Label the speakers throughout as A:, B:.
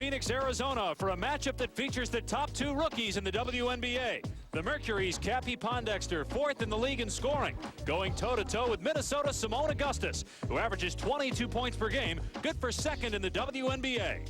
A: Phoenix, Arizona for a matchup that features the top two rookies in the WNBA. The Mercury's Cappie Pondexter, fourth in the league in scoring, going toe-to-toe with Minnesota Seimone Augustus, who averages 22 points per game, good for second in the WNBA.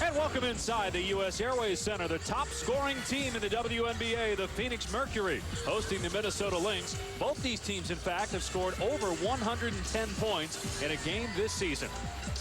A: And welcome inside the U.S. Airways Center, the top scoring team in the WNBA, the Phoenix Mercury, hosting the Minnesota Lynx. Both these teams, in fact, have scored over 110 points in a game this season.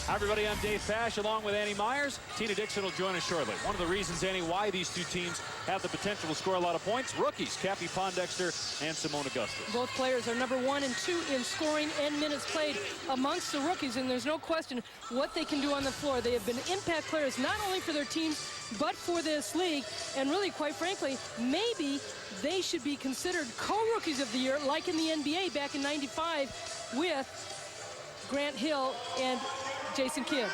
A: Hi, everybody. I'm Dave Pasch, along with Annie Meyers. Tina Dixon will join us shortly. One of the reasons, Annie, why these two teams have the potential to score a lot of points, rookies, Cappie Pondexter and Seimone Augustus.
B: Both players are number 1 and 2 in scoring and minutes played amongst the rookies, and there's no question what they can do on the floor. They have been impact players not only for their teams, but for this league. And really, quite frankly, maybe they should be considered co-rookies of the year, like in the NBA back in '95 with Grant Hill and Jason Kidd.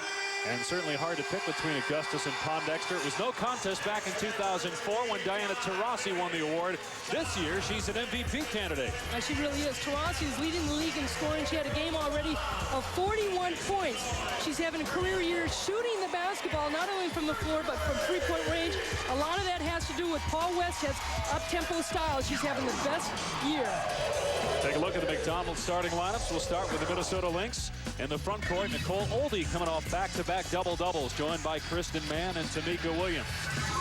A: And certainly hard to pick between Augustus and Pondexter. It was no contest back in 2004 when Diana Taurasi won the award. This year, she's an MVP candidate.
B: She really is. Taurasi is leading the league in scoring. She had a game already of 41 points. She's having a career year shooting the basketball, not only from the floor, but from three-point range. A lot of that has to do with Paul Westhead's up-tempo style. She's having the best year.
A: Take a look at the McDonald's starting lineups. We'll start with the Minnesota Lynx. In the front court, Nicole Oldie coming off back-to-back double-doubles, joined by Kristen Mann and Tamika Williams.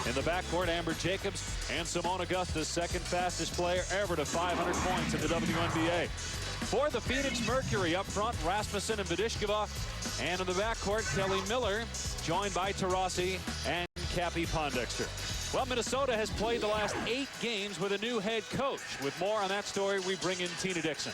A: In the backcourt, Amber Jacobs and Seimone Augustus, second fastest player ever to 500 points in the WNBA. For the Phoenix Mercury, up front, Rasmussen and Vidishkova. And in the backcourt, Kelly Miller, joined by Taurasi and Cappie Pondexter. Well, Minnesota has played the last 8 games with a new head coach. With more on that story, we bring in Tina Dixon.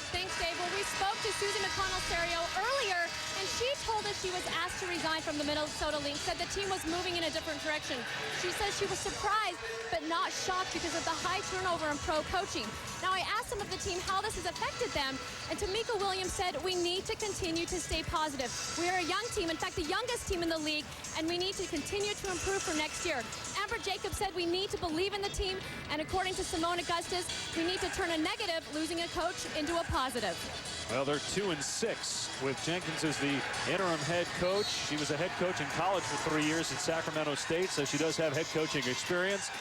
C: Thanks, Dave. Well, we spoke to Susan McConnell-Serio earlier, and she told us she was asked to resign from the Minnesota Lynx, said the team was moving in a different direction. She says she was surprised but not shocked because of the high turnover in pro coaching. Now, I asked some of the team how this has affected them, and Tamika Williams said, we need to continue to stay positive. We are a young team, in fact, the youngest team in the league, and we need to continue to improve for next year. Amber Jacobs said we need to believe in the team, and according to Seimone Augustus, we need to turn a negative, losing a coach, into a positive.
A: Well, they're 2-6 with Jenkins as the interim head coach. She was a head coach in college for 3 years at Sacramento State, so she does have head coaching experience,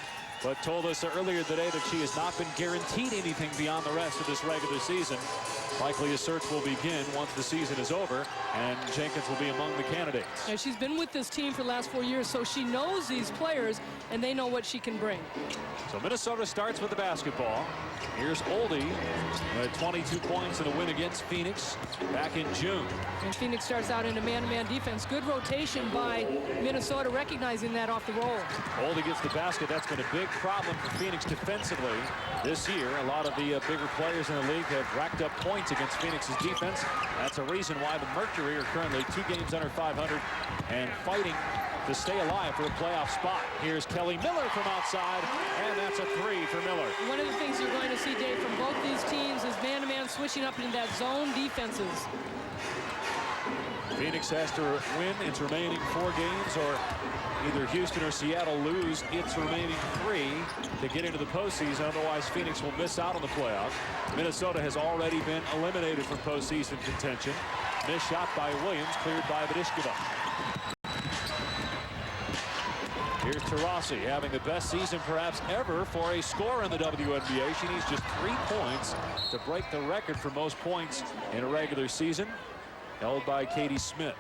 A: but told us earlier today that she has not been guaranteed anything beyond the rest of this regular season. Likely a search will begin once the season is over, and Jenkins will be among the candidates.
B: Yeah, she's been with this team for the last 4 years, so she knows these players, and they know what she can bring.
A: So Minnesota starts with the basketball. Here's Oldie, 22 points in a win against Phoenix back in June.
B: And Phoenix starts out in a man-to-man defense. Good rotation by Minnesota, recognizing that off the roll.
A: Oldie gets the basket. That's been a big problem for Phoenix defensively this year. A lot of the bigger players in the league have racked up points against Phoenix's defense. That's a reason why the Mercury are currently 2 games under 500 and fighting to stay alive for a playoff spot. Here's Kelly Miller from outside, and that's a 3 for Miller.
B: One of the things you're going to see, Dave, from both these teams is man-to-man switching up into that zone defenses.
A: Phoenix has to win its remaining 4 games, or either Houston or Seattle lose its remaining 3 to get into the postseason. Otherwise, Phoenix will miss out on the playoffs. Minnesota has already been eliminated from postseason contention. Missed shot by Williams, cleared by Vidishkova. Here's Taurasi having the best season perhaps ever for a scorer in the WNBA. She needs just 3 points to break the record for most points in a regular season, held by Katie Smith.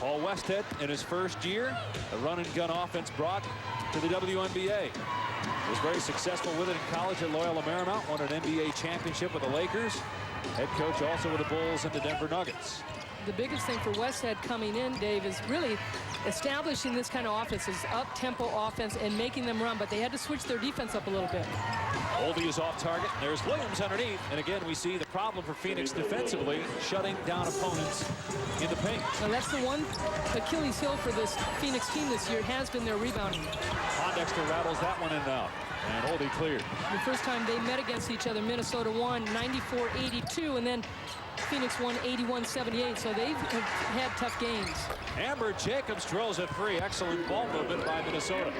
A: Paul Westhead in his first year, a run-and-gun offense brought to the WNBA. Was very successful with it in college at Loyola Marymount, won an NBA championship with the Lakers. Head coach also with the Bulls and the Denver Nuggets.
B: The biggest thing for Westhead coming in, Dave, is really establishing this kind of offense, this up-tempo offense, and making them run. But they had to switch their defense up a little bit.
A: Oldie is off target. There's Williams underneath. And again, we see the problem for Phoenix defensively, shutting down opponents in the paint.
B: Now that's the one Achilles heel for this Phoenix team this year, has been their rebounding.
A: Pondexter rattles that one in and out. And Oldie cleared.
B: The first time they met against each other, Minnesota won 94-82, and then Phoenix won 81-78, so they've had tough games.
A: Amber Jacobs drills a 3. Excellent ball movement by Minnesota.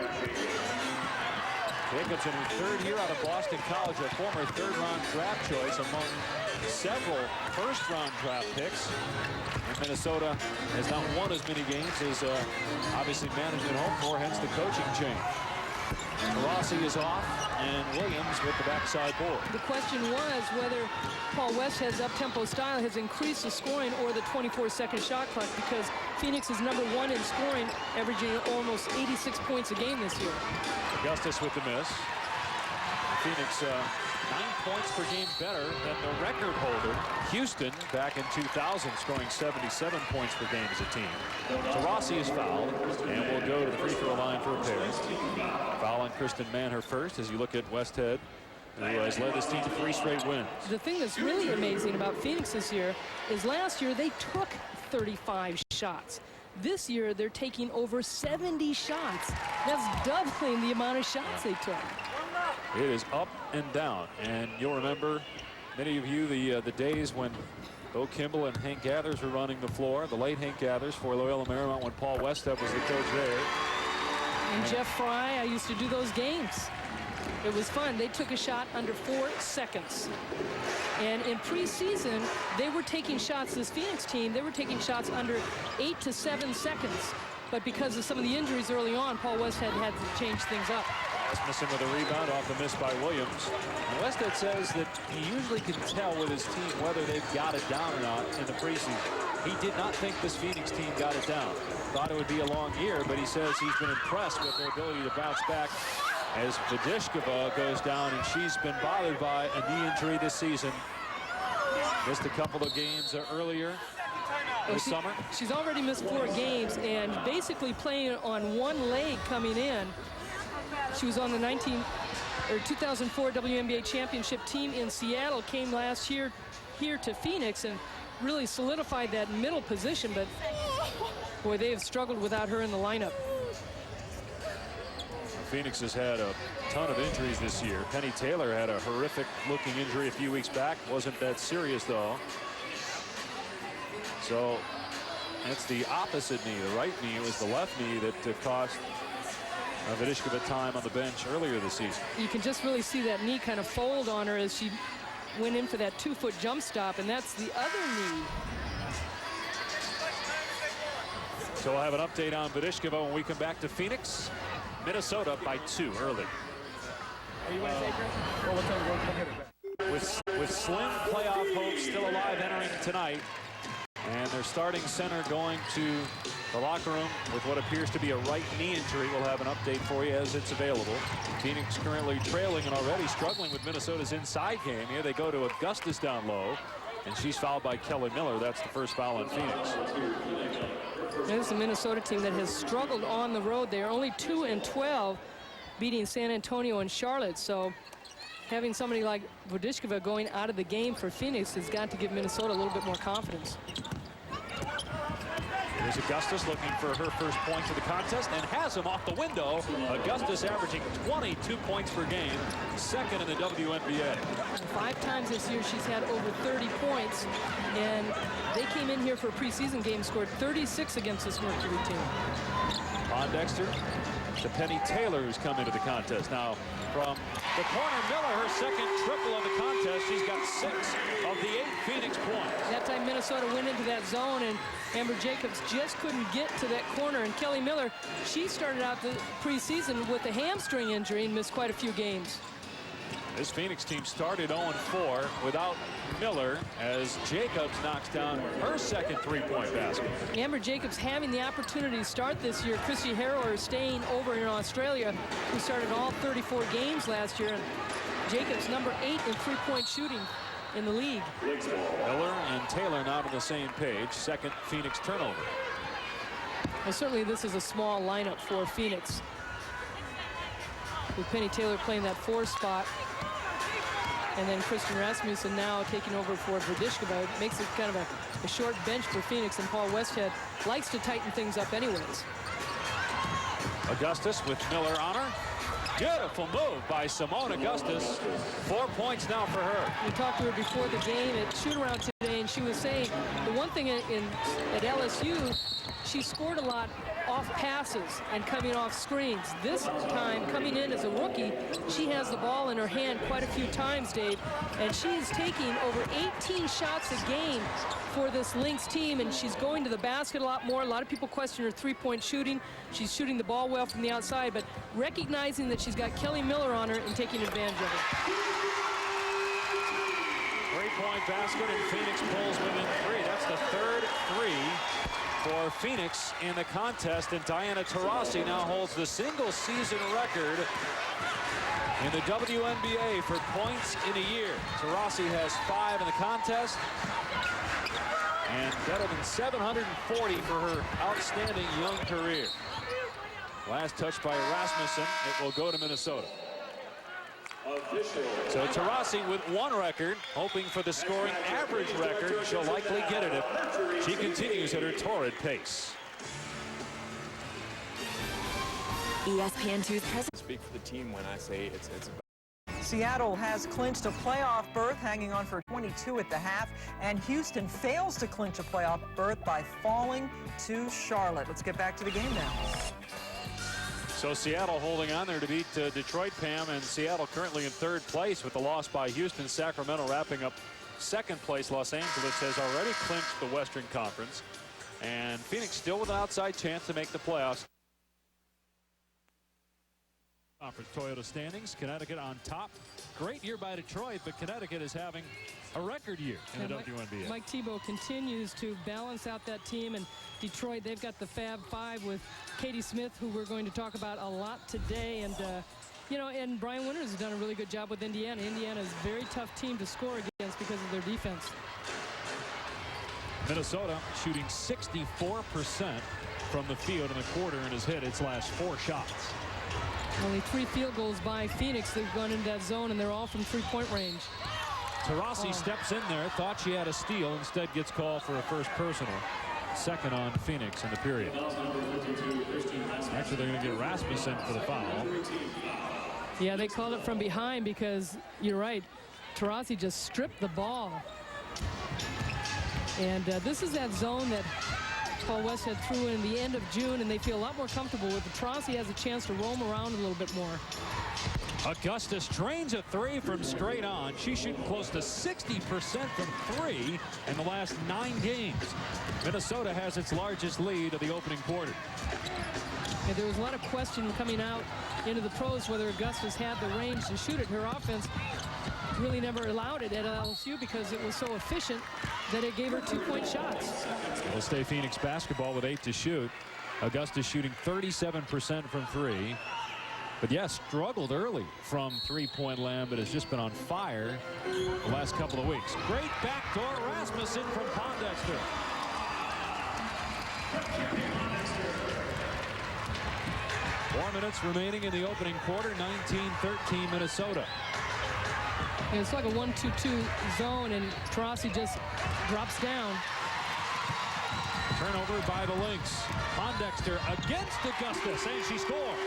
A: Jacobs in her third year out of Boston College, a former third-round draft choice among several first-round draft picks. And Minnesota has not won as many games as obviously management hoped for, hence the coaching change. Taurasi is off, and Williams with the backside board.
B: The question was whether Paul Westhead's up-tempo style has increased the scoring or the 24-second shot clock, because Phoenix is #1 in scoring, averaging almost 86 points a game this year.
A: Augustus with the miss. Phoenix 9 points per game better than the record holder, Houston, back in 2000, scoring 77 points per game as a team. Taurasi is fouled and will go to the free throw line for a pair. Foul on Kristen Mann, her first, as you look at Westhead, who has led this team to 3 straight wins.
B: The thing that's really amazing about Phoenix this year is last year they took 35 shots. This year they're taking over 70 shots. That's doubling the amount of shots they took.
A: It is up and down, and you'll remember, many of you, the days when Bo Kimball and Hank Gathers were running the floor, the late Hank Gathers for Loyola Marymount when Paul Westhead was the coach there.
B: And Jeff Fry, I used to do those games. It was fun. They took a shot under 4 seconds. And in preseason, they were taking shots, this Phoenix team, they were taking shots under 8 to 7 seconds. But because of some of the injuries early on, Paul Westhead had to change things up.
A: Missing with a rebound off the miss by Williams. And Westhead says that he usually can tell with his team whether they've got it down or not in the preseason. He did not think this Phoenix team got it down. Thought it would be a long year, but he says he's been impressed with their ability to bounce back as Vedishkova goes down, and she's been bothered by a knee injury this season. Missed a couple of games earlier this summer.
B: She's already missed 4 games and basically playing on one leg coming in. She was on the 2004 WNBA championship team in Seattle, came last year here to Phoenix and really solidified that middle position, but boy, they have struggled without her in the lineup.
A: Phoenix has had a ton of injuries this year. Penny Taylor had a horrific looking injury a few weeks back. Wasn't that serious though. So it's the opposite knee. The right knee was the left knee that cost Vedishkova time on the bench earlier this season.
B: You can just really see that knee kind of fold on her as she went in for that 2-foot jump stop, and that's the other knee.
A: So we'll have an update on Vedishkova when we come back to Phoenix. Minnesota by 2 early.
D: Are you ready,
A: With slim playoff hopes still alive entering tonight, and their starting center going to the locker room with what appears to be a right knee injury. We'll have an update for you as it's available. Phoenix currently trailing and already struggling with Minnesota's inside game. Here they go to Augustus down low, and she's fouled by Kelly Miller. That's the first foul on Phoenix.
B: There's a Minnesota team that has struggled on the road. They are only 2-12, beating San Antonio and Charlotte. So having somebody like Vedishkova going out of the game for Phoenix has got to give Minnesota a little bit more confidence.
A: Here's Augustus looking for her first points of the contest and has him off the window. Augustus averaging 22 points per game, second in the WNBA.
B: 5 times this year she's had over 30 points, and they came in here for a preseason game, scored 36 against this Mercury team.
A: Pondexter to Penny Taylor, who's come into the contest. Now from the corner, Miller, her second triple of the contest. She's got 6 of the 8 Phoenix points.
B: That time Minnesota went into that zone, and Amber Jacobs just couldn't get to that corner. And Kelly Miller, she started out the preseason with a hamstring injury and missed quite a few games.
A: This Phoenix team started 0-4 without Miller as Jacobs knocks down her second 3-point basket.
B: Amber Jacobs having the opportunity to start this year. Christy Harrower staying over in Australia, who started all 34 games last year. And Jacobs #8 in 3-point shooting in the league.
A: Miller and Taylor not on the same page. Second Phoenix turnover.
B: Well, certainly this is a small lineup for Phoenix, with Penny Taylor playing that 4 spot. And then Kristen Rasmussen now taking over for Vedishkova. It makes it kind of a short bench for Phoenix, and Paul Westhead likes to tighten things up anyways.
A: Augustus with Miller on her. Beautiful move by Seimone Augustus. 4 points now for her.
B: We talked to her before the game at shoot-around today, and and she was saying the one thing at LSU, she scored a lot off passes and coming off screens. This time, coming in as a rookie, she has the ball in her hand quite a few times, Dave, and she's taking over 18 shots a game for this Lynx team, and she's going to the basket a lot more. A lot of people question her three-point shooting. She's shooting the ball well from the outside, but recognizing that she's got Kelly Miller on her and taking advantage of it.
A: Three-point basket, and Phoenix pulls within 3. That's the third 3 for Phoenix in the contest, and Diana Taurasi now holds the single-season record in the WNBA for points in a year. Taurasi has 5 in the contest, and better than 740 for her outstanding young career. Last touch by Rasmussen. It will go to Minnesota. So Taurasi with 1 record, hoping for the scoring average record. She'll likely get it if she continues at her torrid pace.
E: ESPN2's president.
F: Speak for the team when I say it's
G: Seattle has clinched a playoff berth, hanging on for 22 at the half, and Houston fails to clinch a playoff berth by falling to Charlotte. Let's get back to the game now.
A: So Seattle holding on there to beat Detroit, Pam, and Seattle currently in 3rd place with the loss by Houston. Sacramento wrapping up 2nd place. Los Angeles has already clinched the Western Conference, and Phoenix still with an outside chance to make the playoffs. Conference Toyota standings, Connecticut on top. Great year by Detroit, but Connecticut is having a record year in the WNBA.
B: Mike Thibault continues to balance out that team, and Detroit, they've got the Fab Five with Katie Smith, who we're going to talk about a lot today, and you know, and Brian Winters has done a really good job with Indiana. Indiana is a very tough team to score against because of their defense.
A: Minnesota shooting 64% from the field in the quarter and has hit its last 4 shots.
B: Only 3 field goals by Phoenix. They've gone into that zone, and they're all from 3-point range.
A: Taurasi steps in there, thought she had a steal, instead gets called for a first personal. 2nd on Phoenix in the period. Actually, they're going to get Rasmussen for the foul.
B: Yeah, they called it from behind because, you're right, Taurasi just stripped the ball. And this is that zone that Paul Westhead threw in the end of June, and they feel a lot more comfortable with it. Taurasi has a chance to roam around a little bit more.
A: Augustus drains a 3 from straight on. She's shooting close to 60% from 3 in the last 9 games. Minnesota has its largest lead of the opening quarter.
B: And there was a lot of question coming out into the pros whether Augustus had the range to shoot it. Her offense really never allowed it at LSU because it was so efficient that it gave her 2-point shots.
A: It'll stay Phoenix basketball with 8 to shoot. Augustus shooting 37% from 3. But yes, struggled early from 3-point land, but has just been on fire the last couple of weeks. Great backdoor Rasmussen from Pondexter. Four minutes remaining in the opening quarter. 19-13 Minnesota.
B: And it's like a 1-2-2 zone, and Taurasi just drops down.
A: Turnover by the Lynx. Pondexter against Augustus, and she scores.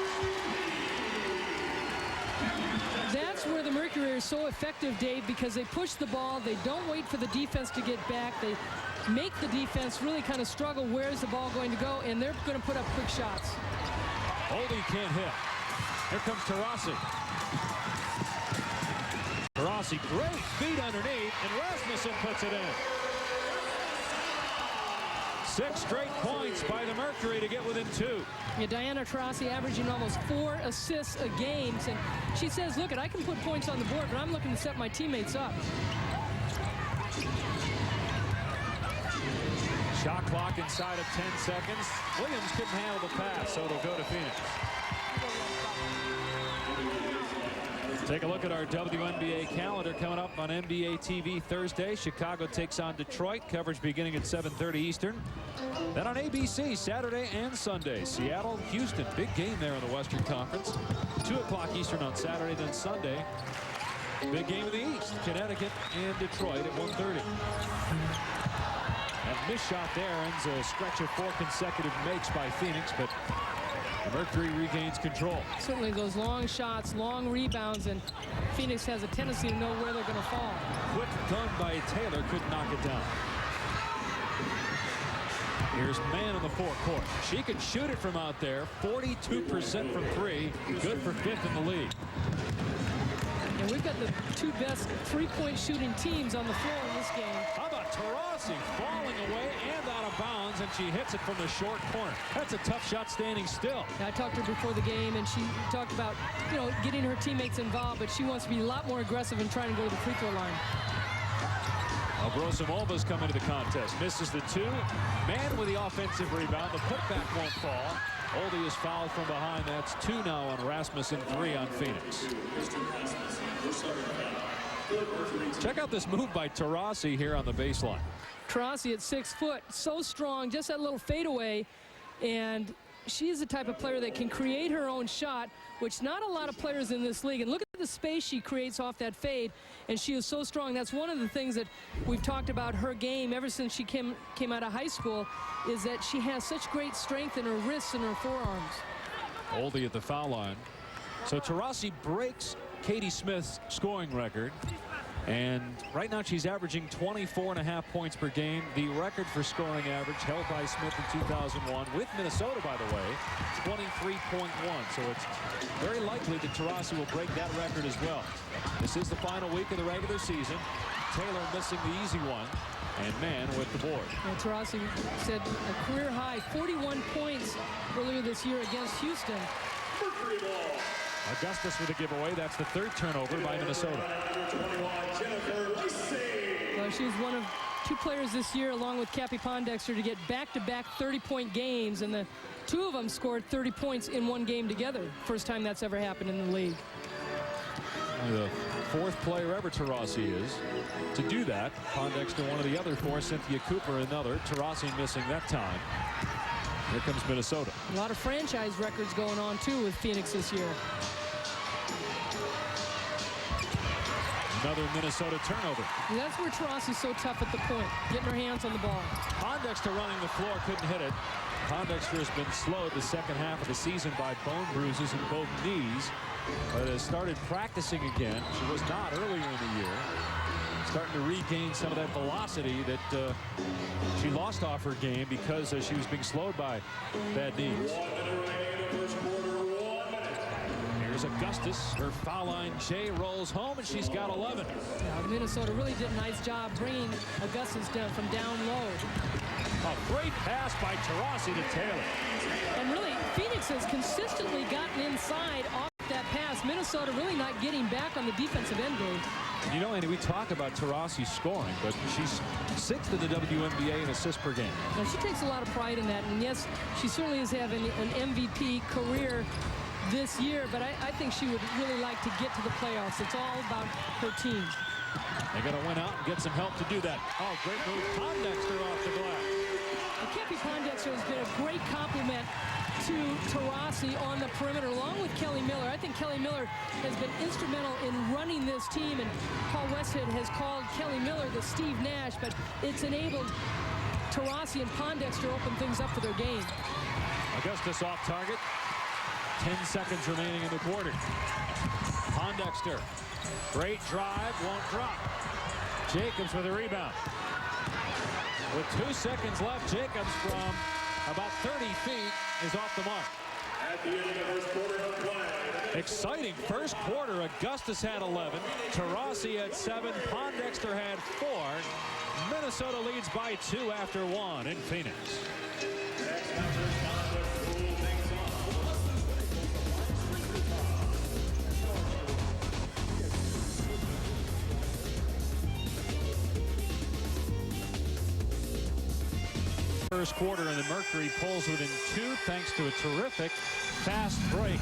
B: That's where the Mercury is so effective, Dave, because they push the ball. They don't wait for the defense to get back. They make the defense really kind of struggle. Where's the ball going to go? And they're going to put up quick shots.
A: Oldie can't hit. Here comes Taurasi. Taurasi, great feet underneath, and Rasmussen puts it in. 6 straight points by the Mercury to get within 2.
B: Yeah, Diana Taurasi averaging almost 4 assists a game. And she says, look, I can put points on the board, but I'm looking to set my teammates up.
A: Shot clock inside of 10 seconds. Williams couldn't handle the pass, so it'll go to Phoenix. Take a look at our WNBA calendar coming up on NBA TV Thursday. Chicago takes on Detroit. Coverage beginning at 7:30 Eastern. Then on ABC Saturday and Sunday. Seattle, Houston. Big game there in the Western Conference. 2 o'clock Eastern on Saturday. Then Sunday. Big game in the East. Connecticut and Detroit at 1:30. That missed shot there ends a stretch of 4 consecutive makes by Phoenix, but the Mercury regains control.
B: Certainly those long shots, long rebounds, and Phoenix has a tendency to know where they're going to fall.
A: Quick gun by Taylor, couldn't knock it down. Here's Mann in the forecourt. She can shoot it from out there. 42% from three. Good for 5th in the league.
B: And we've got the 2 best three-point shooting teams on the floor in this game.
A: How about Taurasi falling away and out of bounds, and she hits it from the short corner. That's a tough shot standing still.
B: I talked to her before the game, and she talked about, you know, getting her teammates involved, but she wants to be a lot more aggressive in trying to go to the free throw line.
A: Abrosimova's coming to the contest. Misses the 2. Mann with the offensive rebound. The putback won't fall. Oldie is fouled from behind. That's 2 now on Rasmussen, 3 on Phoenix. Check out this move by Taurasi here on the baseline.
B: Taurasi at 6 foot, so strong, just that little fadeaway, and she's the type of player that can create her own shot, which not a lot of players in this league. And look at the space she creates off that fade, and she is so strong. That's one of the things that we've talked about her game ever since she came out of high school, is that she has such great strength in her wrists and her forearms.
A: Oldie at the foul line. So Taurasi breaks Katie Smith's scoring record. And right now she's averaging 24.5 points per game. The record for scoring average held by Smith in 2001 with Minnesota, by the way, 23.1. So it's very likely that Taurasi will break that record as well. This is the final week of the regular season. Taylor missing the easy one, and Mann with the board.
B: And Taurasi said a career high 41 points earlier this year against Houston.
A: Augustus with a giveaway. That's the 3rd turnover by Minnesota.
B: Well, she was one of 2 players this year, along with Cappie Pondexter, to get back-to-back 30-point games, and the 2 of them scored 30 points in one game together. First time that's ever happened in the league.
A: The 4th player ever Taurasi is to do that. Pondexter one of the other 4. Cynthia Cooper another. Taurasi missing that time. Here comes Minnesota.
B: A lot of franchise records going on, too, with Phoenix this year.
A: Another Minnesota turnover.
B: And that's where Taurasi's so tough at the point, getting her hands on the ball.
A: Pondexter running the floor, couldn't hit it. Pondexter has been slowed the second half of the season by bone bruises in both knees, but has started practicing again. She was not earlier in the year. Starting to regain some of that velocity that she lost off her game because she was being slowed by bad knees. Here's Augustus. Her foul line J rolls home, and she's got 11.
B: Yeah, Minnesota really did a nice job bringing Augustus down from down low.
A: A great pass by Taurasi to Taylor.
B: And really, Phoenix has consistently gotten inside off that pass. Minnesota really not getting back on the defensive end, Dave.
A: You know, Andy, we talk about Taurasi scoring, but she's 6th in the WNBA in assists per game.
B: Now, she takes a lot of pride in that, and yes, she certainly is having an MVP career this year, but I think she would really like to get to the playoffs. It's all about her team.
A: They're going to win out and get some help to do that. Oh, great move. Pondexter off the glass.
B: Cappie Pondexter has been a great compliment to Taurasi on the perimeter, along with Kelly Miller. I think Kelly Miller has been instrumental in running this team, and Paul Westhead has called Kelly Miller the Steve Nash, but it's enabled Taurasi and Pondexter open things up for their game.
A: Augustus off target. 10 seconds remaining in the quarter. Pondexter, great drive, won't drop. Jacobs with a rebound. With 2 seconds left, Jacobs from about 30 feet is off the mark.
E: At the end of the first quarter of play.
A: Exciting first quarter. Augustus had 11. Taurasi had 7. Pondexter had 4. Minnesota leads by 2 after 1 in Phoenix. First quarter, and the Mercury pulls within 2 thanks to a terrific fast break.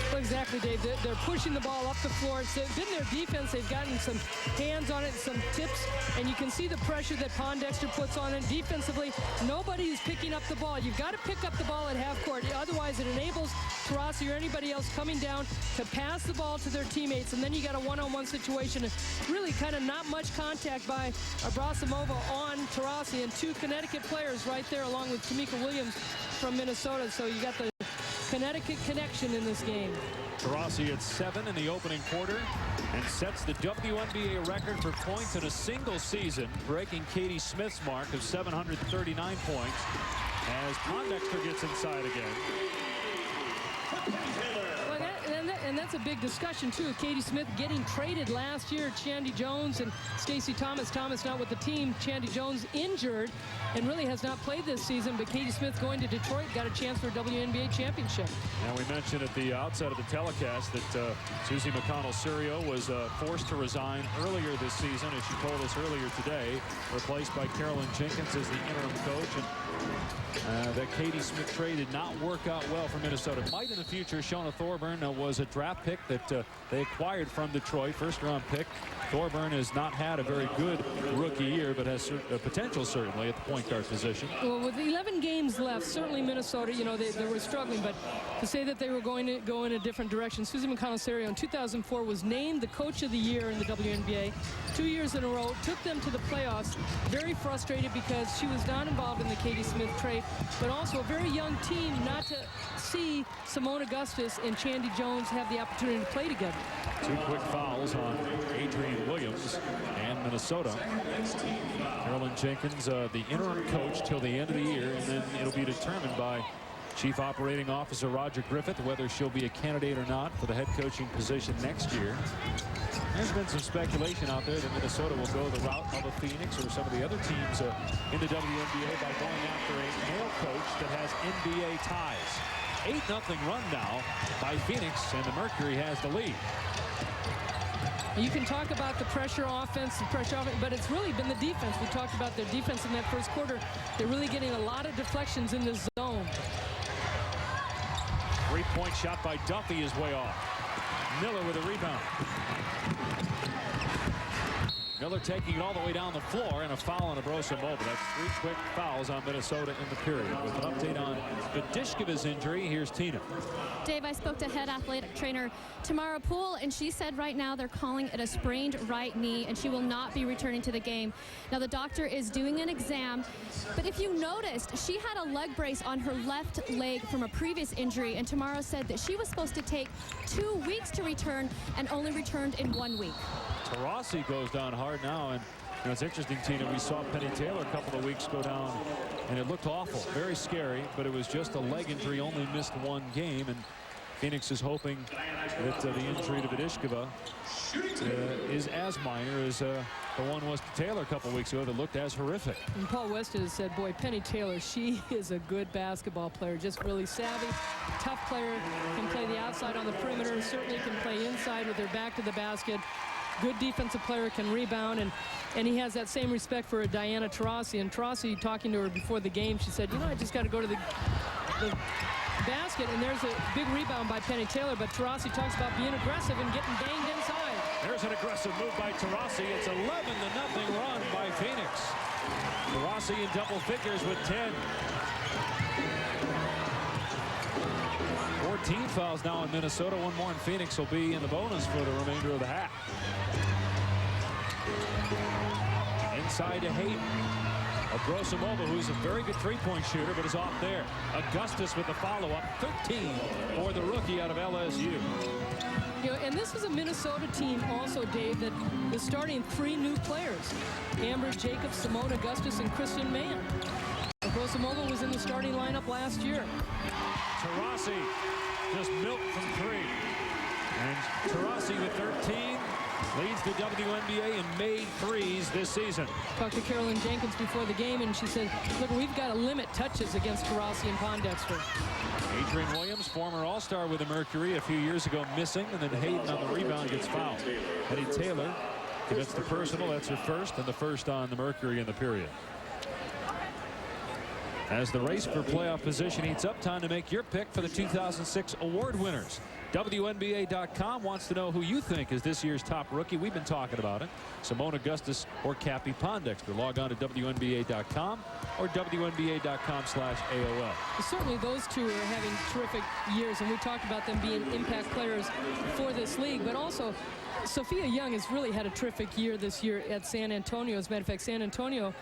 B: Well, exactly, Dave. They're pushing the ball up the floor. It's been their defense. They've gotten some hands on it, some tips, and you can see the pressure that Pondexter puts on it. Defensively, nobody is picking up the ball. You've got to pick up the ball at half court. Otherwise, it enables Taurasi or anybody else coming down to pass the ball to their teammates, and then you got a one-on-one situation. Really kind of not much contact by Abrasimova on Taurasi, and 2 Connecticut players right there along with Tamika Williams from Minnesota. So you got the Connecticut connection in this game.
A: Taurasi at 7 in the opening quarter and sets the WNBA record for points in a single season, breaking Katie Smith's mark of 739 points as Pondexter gets inside again.
B: And that's a big discussion, too. Katie Smith getting traded last year. Chandy Jones and Stacey Thomas. Thomas not with the team. Chandy Jones injured and really has not played this season. But Katie Smith going to Detroit got a chance for a WNBA championship.
A: And we mentioned at the outset of the telecast that Susie McConnell-Serio was forced to resign earlier this season, as she told us earlier today, replaced by Carolyn Jenkins as the interim coach. And that Katie Smith trade did not work out well for Minnesota. Might in the future. Shona Thorburn was a draft pick that they acquired from Detroit, first-round pick. Thorburn has not had a very good rookie year, but has potential certainly at the point guard position.
B: Well, with 11 games left, certainly Minnesota, you know, they were struggling, but to say that they were going to go in a different direction. Susie McConnell-Serio in 2004 was named the coach of the year in the WNBA 2 years in a row, took them to the playoffs. Very frustrated because she was not involved in the Katie Smith trade, but also a very young team not to see Seimone Augustus and Chandy Jones have the opportunity to play together.
A: 2 quick fouls on Adrian Williams and Minnesota. Carolyn Jenkins, the interim coach till the end of the year, and then it'll be determined by Chief Operating Officer Roger Griffith whether she'll be a candidate or not for the head coaching position next year. There's been some speculation out there that Minnesota will go the route of a Phoenix or some of the other teams in the WNBA by going after a male coach that has NBA ties. 8-0 run now by Phoenix, and the Mercury has the lead.
B: You can talk about the pressure offense, but it's really been the defense. We talked about their defense in that first quarter. They're really getting a lot of deflections in the zone.
A: 3-point shot by Duffy is way off. Miller with a rebound. Miller taking it all the way down the floor, and a foul on Abrosimoba. That's 3 quick fouls on Minnesota in the period. With an update on Badishkova's injury, here's Tina.
C: Dave, I spoke to head athletic trainer Tamara Poole, and she said right now they're calling it a sprained right knee, and she will not be returning to the game. Now, the doctor is doing an exam, but if you noticed, she had a leg brace on her left leg from a previous injury, and Tamara said that she was supposed to take 2 weeks to return and only returned in 1 week.
A: Taurasi goes down hard now, and you know, it's interesting, Tina. We saw Penny Taylor a couple of weeks go down, and it looked awful, very scary, but it was just a leg injury, only missed 1 game, and Phoenix is hoping that the injury to Badishkova is as minor as the one was to Taylor a couple of weeks ago that looked as horrific.
B: And Paul Weston has said, boy, Penny Taylor, she is a good basketball player, just really savvy, tough player, can play the outside on the perimeter, certainly can play inside with her back to the basket. Good defensive player, can rebound, and he has that same respect for Diana Taurasi. And Taurasi, talking to her before the game, she said, you know, I just got to go to the basket, and there's a big rebound by Penny Taylor, but Taurasi talks about being aggressive and getting banged inside.
A: There's an aggressive move by Taurasi. It's 11-0 run by Phoenix. Taurasi in double figures with 10. 14 fouls now in Minnesota. 1 more in Phoenix will be in the bonus for the remainder of the half. Inside to Hayden. Abrosimoba, who's a very good 3-point shooter, but is off there. Augustus with the follow-up. 13 for the rookie out of LSU.
B: You know, and this is a Minnesota team also, Dave, that is starting 3 new players. Amber Jacobs, Seimone Augustus, and Kristen Mann. Abrosimoba was in the starting lineup last year.
A: Taurasi just milked from 3. And Taurasi with 13 leads the WNBA in made threes this season.
B: Talked to Carolyn Jenkins before the game, and she said, look, we've got to limit touches against Taurasi and Pondexter.
A: Adrian Williams, former All-Star with the Mercury a few years ago, missing, and then Hayden on the rebound gets fouled. Penny Taylor commits the personal. That's her first, and the first on the Mercury in the period. As the race for playoff position heats up, time to make your pick for the 2006 award winners. WNBA.com wants to know who you think is this year's top rookie. We've been talking about it. Seimone Augustus or Cappie Pondexter. Log on to WNBA.com or WNBA.com/AOL.
B: Certainly those two are having terrific years, and we talked about them being impact players for this league, but also Sophia Young has really had a terrific year this year at San Antonio. As a matter of fact, San Antonio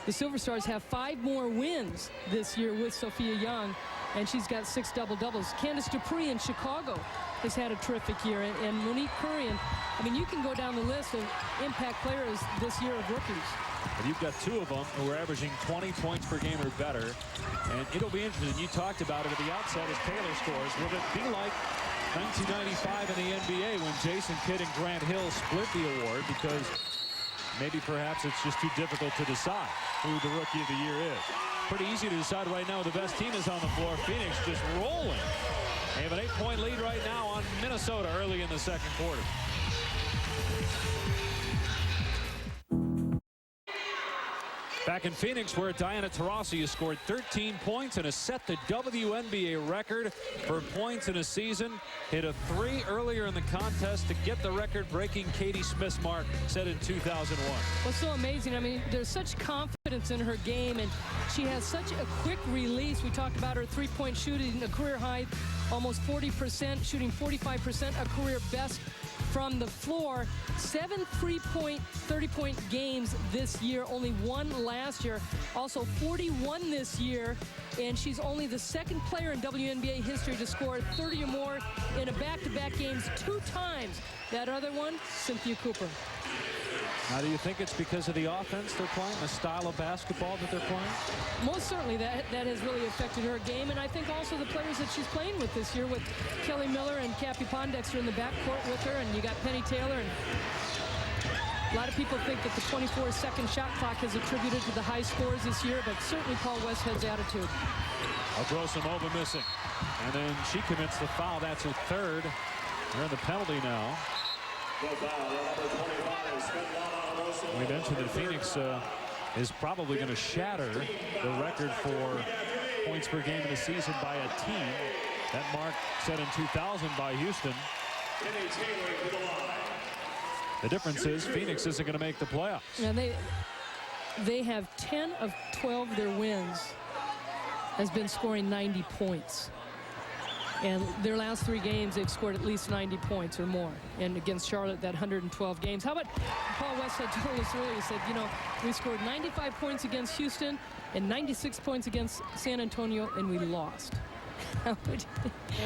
B: the Silver Stars have 5 more wins this year with Sophia Young, and she's got 6 double-doubles. Candice Dupree in Chicago has had a terrific year, and Monique Curry. And I mean, you can go down the list of impact players this year of rookies.
A: And you've got 2 of them who are averaging 20 points per game or better. And it'll be interesting. You talked about it at the outset as Taylor scores. Will it be like 1995 in the NBA when Jason Kidd and Grant Hill split the award, because maybe perhaps it's just too difficult to decide who the Rookie of the Year is? Pretty easy to decide right now who the best team is on the floor. Phoenix just rolling. They have an 8-point lead right now on Minnesota early in the second quarter. Back in Phoenix, where Diana Taurasi has scored 13 points and has set the WNBA record for points in a season. Hit a 3 earlier in the contest to get the record-breaking Katie Smith's mark set in 2001.
B: Well, so amazing. I mean, there's such confidence in her game, and she has such a quick release. We talked about her 3-point shooting, a career high, almost 40%, shooting 45%, a career best from the floor. 7 3-point, 30-point games this year, only 1 last year. Also 41 this year, and she's only the 2nd player in WNBA history to score 30 or more in a back-to-back games 2 times. That other one, Cynthia Cooper.
A: Now, do you think it's because of the offense they're playing, the style of basketball that they're playing?
B: Most certainly that has really affected her game, and I think also the players that she's playing with this year, with Kelly Miller and Cappie Pondexter in the backcourt with her, and you got Penny Taylor. And a lot of people think that the 24-second shot clock is attributed to the high scores this year, but certainly Paul Westhead's attitude.
A: Agrosimova missing, and then she commits the foul. That's her 3rd. They're in the penalty now. We mentioned that Phoenix is probably going to shatter the record for points per game in the season by a team. That mark set in 2000 by Houston. The difference is Phoenix isn't going to make the playoffs.
B: Now they have 10 of 12 of their wins has been scoring 90 points. And their last 3 games, they've scored at least 90 points or more. And against Charlotte, that 112 games. How about Paul Westhead told us earlier, he said, you know, we scored 95 points against Houston and 96 points against San Antonio, and we lost.
A: And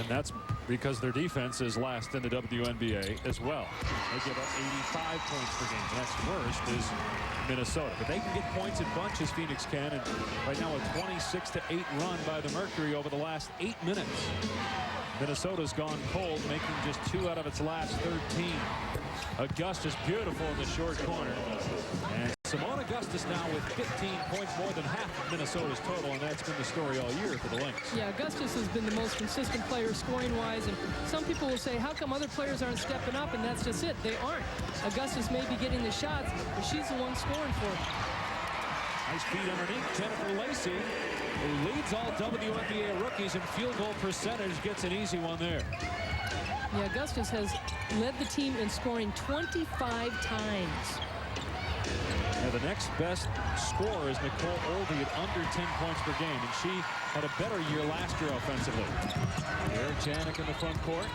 A: that's because their defense is last in the WNBA as well. They give up 85 points per game. The next worst is Minnesota. But they can get points in bunches, Phoenix can. And right now a 26-8 run by the Mercury over the last 8 minutes. Minnesota's gone cold, making just 2 out of its last 13. Augustus beautiful in the short corner. And Seimone Augustus now with 15 points, more than half of Minnesota's total, and that's been the story all year for the Lynx.
B: Yeah, Augustus has been the most consistent player scoring-wise, and some people will say, how come other players aren't stepping up? And that's just it. They aren't. Augustus may be getting the shots, but she's the one scoring for it.
A: Nice feed underneath. Jennifer Lacey, who leads all WNBA rookies in field goal percentage, gets an easy one there.
B: Yeah, Augustus has led the team in scoring 25 times.
A: Now the next best scorer is Nicole Oldie at under 10 points per game, and she had a better year last year offensively. Eric Janik in the front court.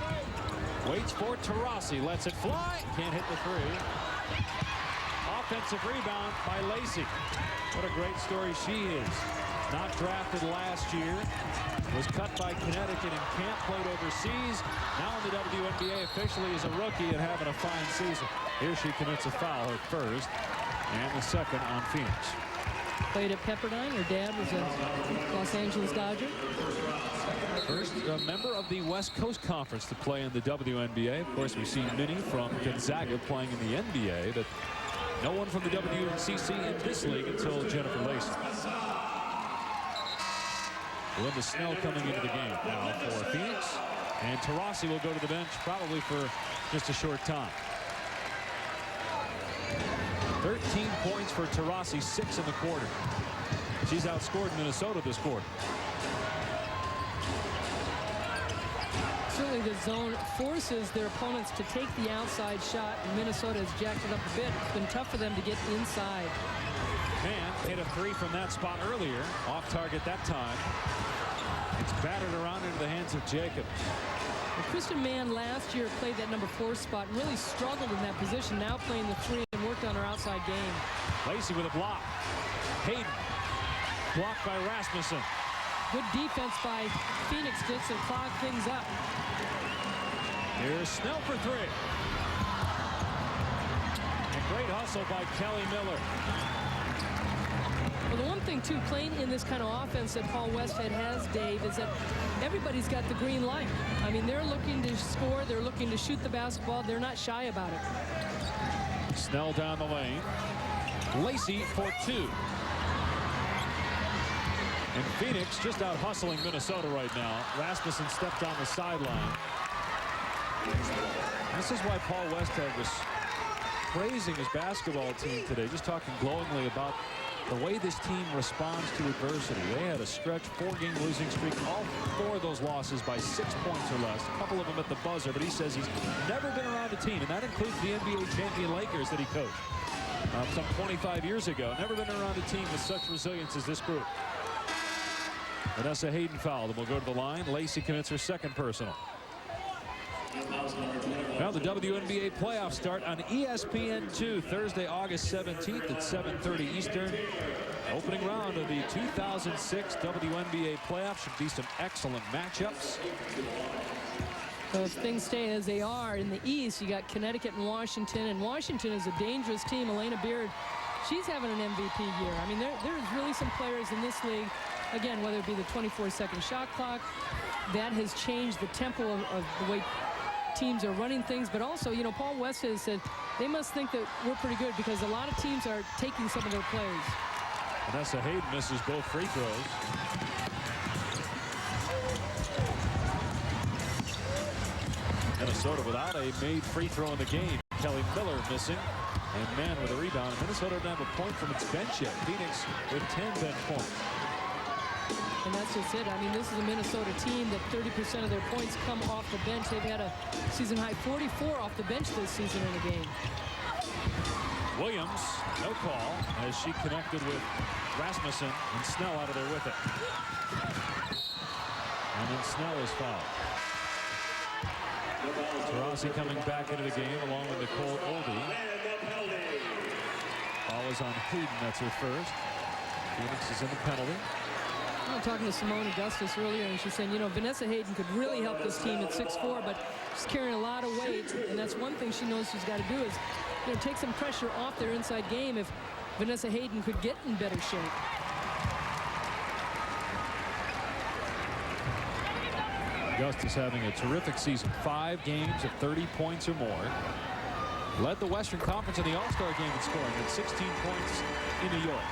A: Waits for Taurasi, lets it fly, can't hit the 3. Offensive rebound by Lacey. What a great story she is. Not drafted last year, was cut by Connecticut and camp, played overseas. Now in the WNBA officially as a rookie and having a fine season. Here she commits a foul, her 1st and the 2nd on Phoenix.
B: Played at Pepperdine. Her dad was a Los Angeles Dodger.
A: First member of the West Coast Conference to play in the WNBA. Of course, we've seen Minnie from Gonzaga playing in the NBA, but no one from the WNCC in this league until Jennifer Lacey. Linda Snell coming into the game now for Phoenix, and Taurasi will go to the bench probably for just a short time. 13 points for Taurasi, 6 in the quarter. She's outscored Minnesota this quarter.
B: Certainly the zone forces their opponents to take the outside shot, and Minnesota has jacked it up a bit. It's been tough for them to get inside.
A: Mann hit a 3 from that spot earlier, off target that time. It's battered around into the hands of Jacobs.
B: Well, Kristen Mann last year played that number 4 spot and really struggled in that position. Now playing the 3 and worked on her outside game.
A: Lacey with a block. Hayden blocked by Rasmussen.
B: Good defense by Phoenix to clog things up.
A: Here's Snell for three. And great hustle by Kelly Miller.
B: Well, the one thing, too, playing in this kind of offense that Paul Westhead has, Dave, is that everybody's got the green light. I mean, they're looking to score. They're looking to shoot the basketball. They're not shy about it.
A: Snell down the lane. Lacey for two. And Phoenix just out hustling Minnesota right now. Rasmussen stepped on the sideline. This is why Paul Westhead was praising his basketball team today, just talking glowingly about the way this team responds to adversity. They had a stretch 4-game losing streak, all 4 of those losses by 6 points or less, a couple of them at the buzzer, but he says he's never been around a team, and that includes the NBA champion Lakers that he coached some 25 years ago. Never been around a team with such resilience as this group. Vanessa Hayden fouled, and will go to the line. Lacey commits her second personal. Now the WNBA playoffs start on ESPN2 Thursday, August 17th at 7:30 Eastern. Opening round of the 2006 WNBA playoffs. Should be some excellent matchups.
B: So if things stay as they are in the East, you got Connecticut and Washington is a dangerous team. Elena Beard, she's having an MVP year. I mean, there's really some players in this league. Again, whether it be the 24-second shot clock, that has changed the tempo of the way teams are running things, but also, you know, Paul Westhead said they must think that we're pretty good because a lot of teams are taking some of their players.
A: Vanessa Hayden misses both free throws. Minnesota without a made free throw in the game. Kelly Miller missing, and man with a rebound. Minnesota doesn't have a point from its bench yet. Phoenix with 10 bench points.
B: And that's just it. I mean, this is a Minnesota team that 30% of their points come off the bench. They've had a season-high 44 off the bench this season in a game.
A: Williams, no call, as she connected with Rasmussen, and Snell out of there with it. And then Snell is fouled. Taurasi coming back into the game along with Nicole Oldie. Ball is on Hayden. That's her first. Phoenix is in the penalty.
B: I was talking to Seimone Augustus earlier, and she's saying, you know, Vanessa Hayden could really help this team at 6'4", but she's carrying a lot of weight, and that's one thing she knows she's got to do is, you know, take some pressure off their inside game if Vanessa Hayden could get in better shape.
A: Augustus having a terrific season. 5 games of 30 points or more. Led the Western Conference in the All-Star game in scoring with 16 points in New York.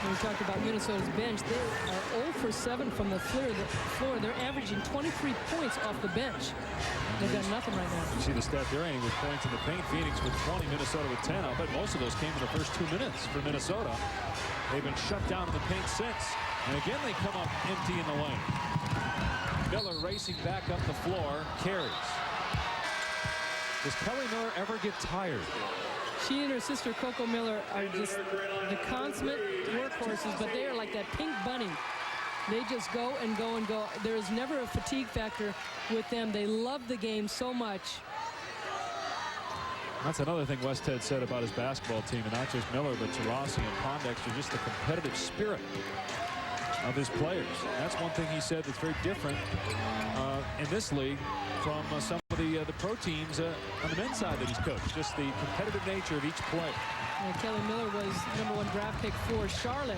B: We talked about Minnesota's bench. They are 0 for 7 from the floor. They're averaging 23 points off the bench. They've got nothing right now.
A: You see the stat there, Annie, with points in the paint. Phoenix with 20, Minnesota with 10. I'll bet most of those came in the first 2 minutes for Minnesota. They've been shut down in the paint since. And again, they come up empty in the lane. Miller racing back up the floor, carries. Does Kelly Miller ever get tired?
B: She and her sister Coco Miller are just the consummate workhorses, but they are like that pink bunny. They just go and go and go. There is never a fatigue factor with them. They love the game so much.
A: That's another thing Westhead said about his basketball team, and not just Miller, but Taurasi and Pondexter, just the competitive spirit of his players. That's one thing he said that's very different in this league from some of the pro teams on the men's side that he's coached. Just the competitive nature of each play.
B: And Kelly Miller was #1 draft pick for Charlotte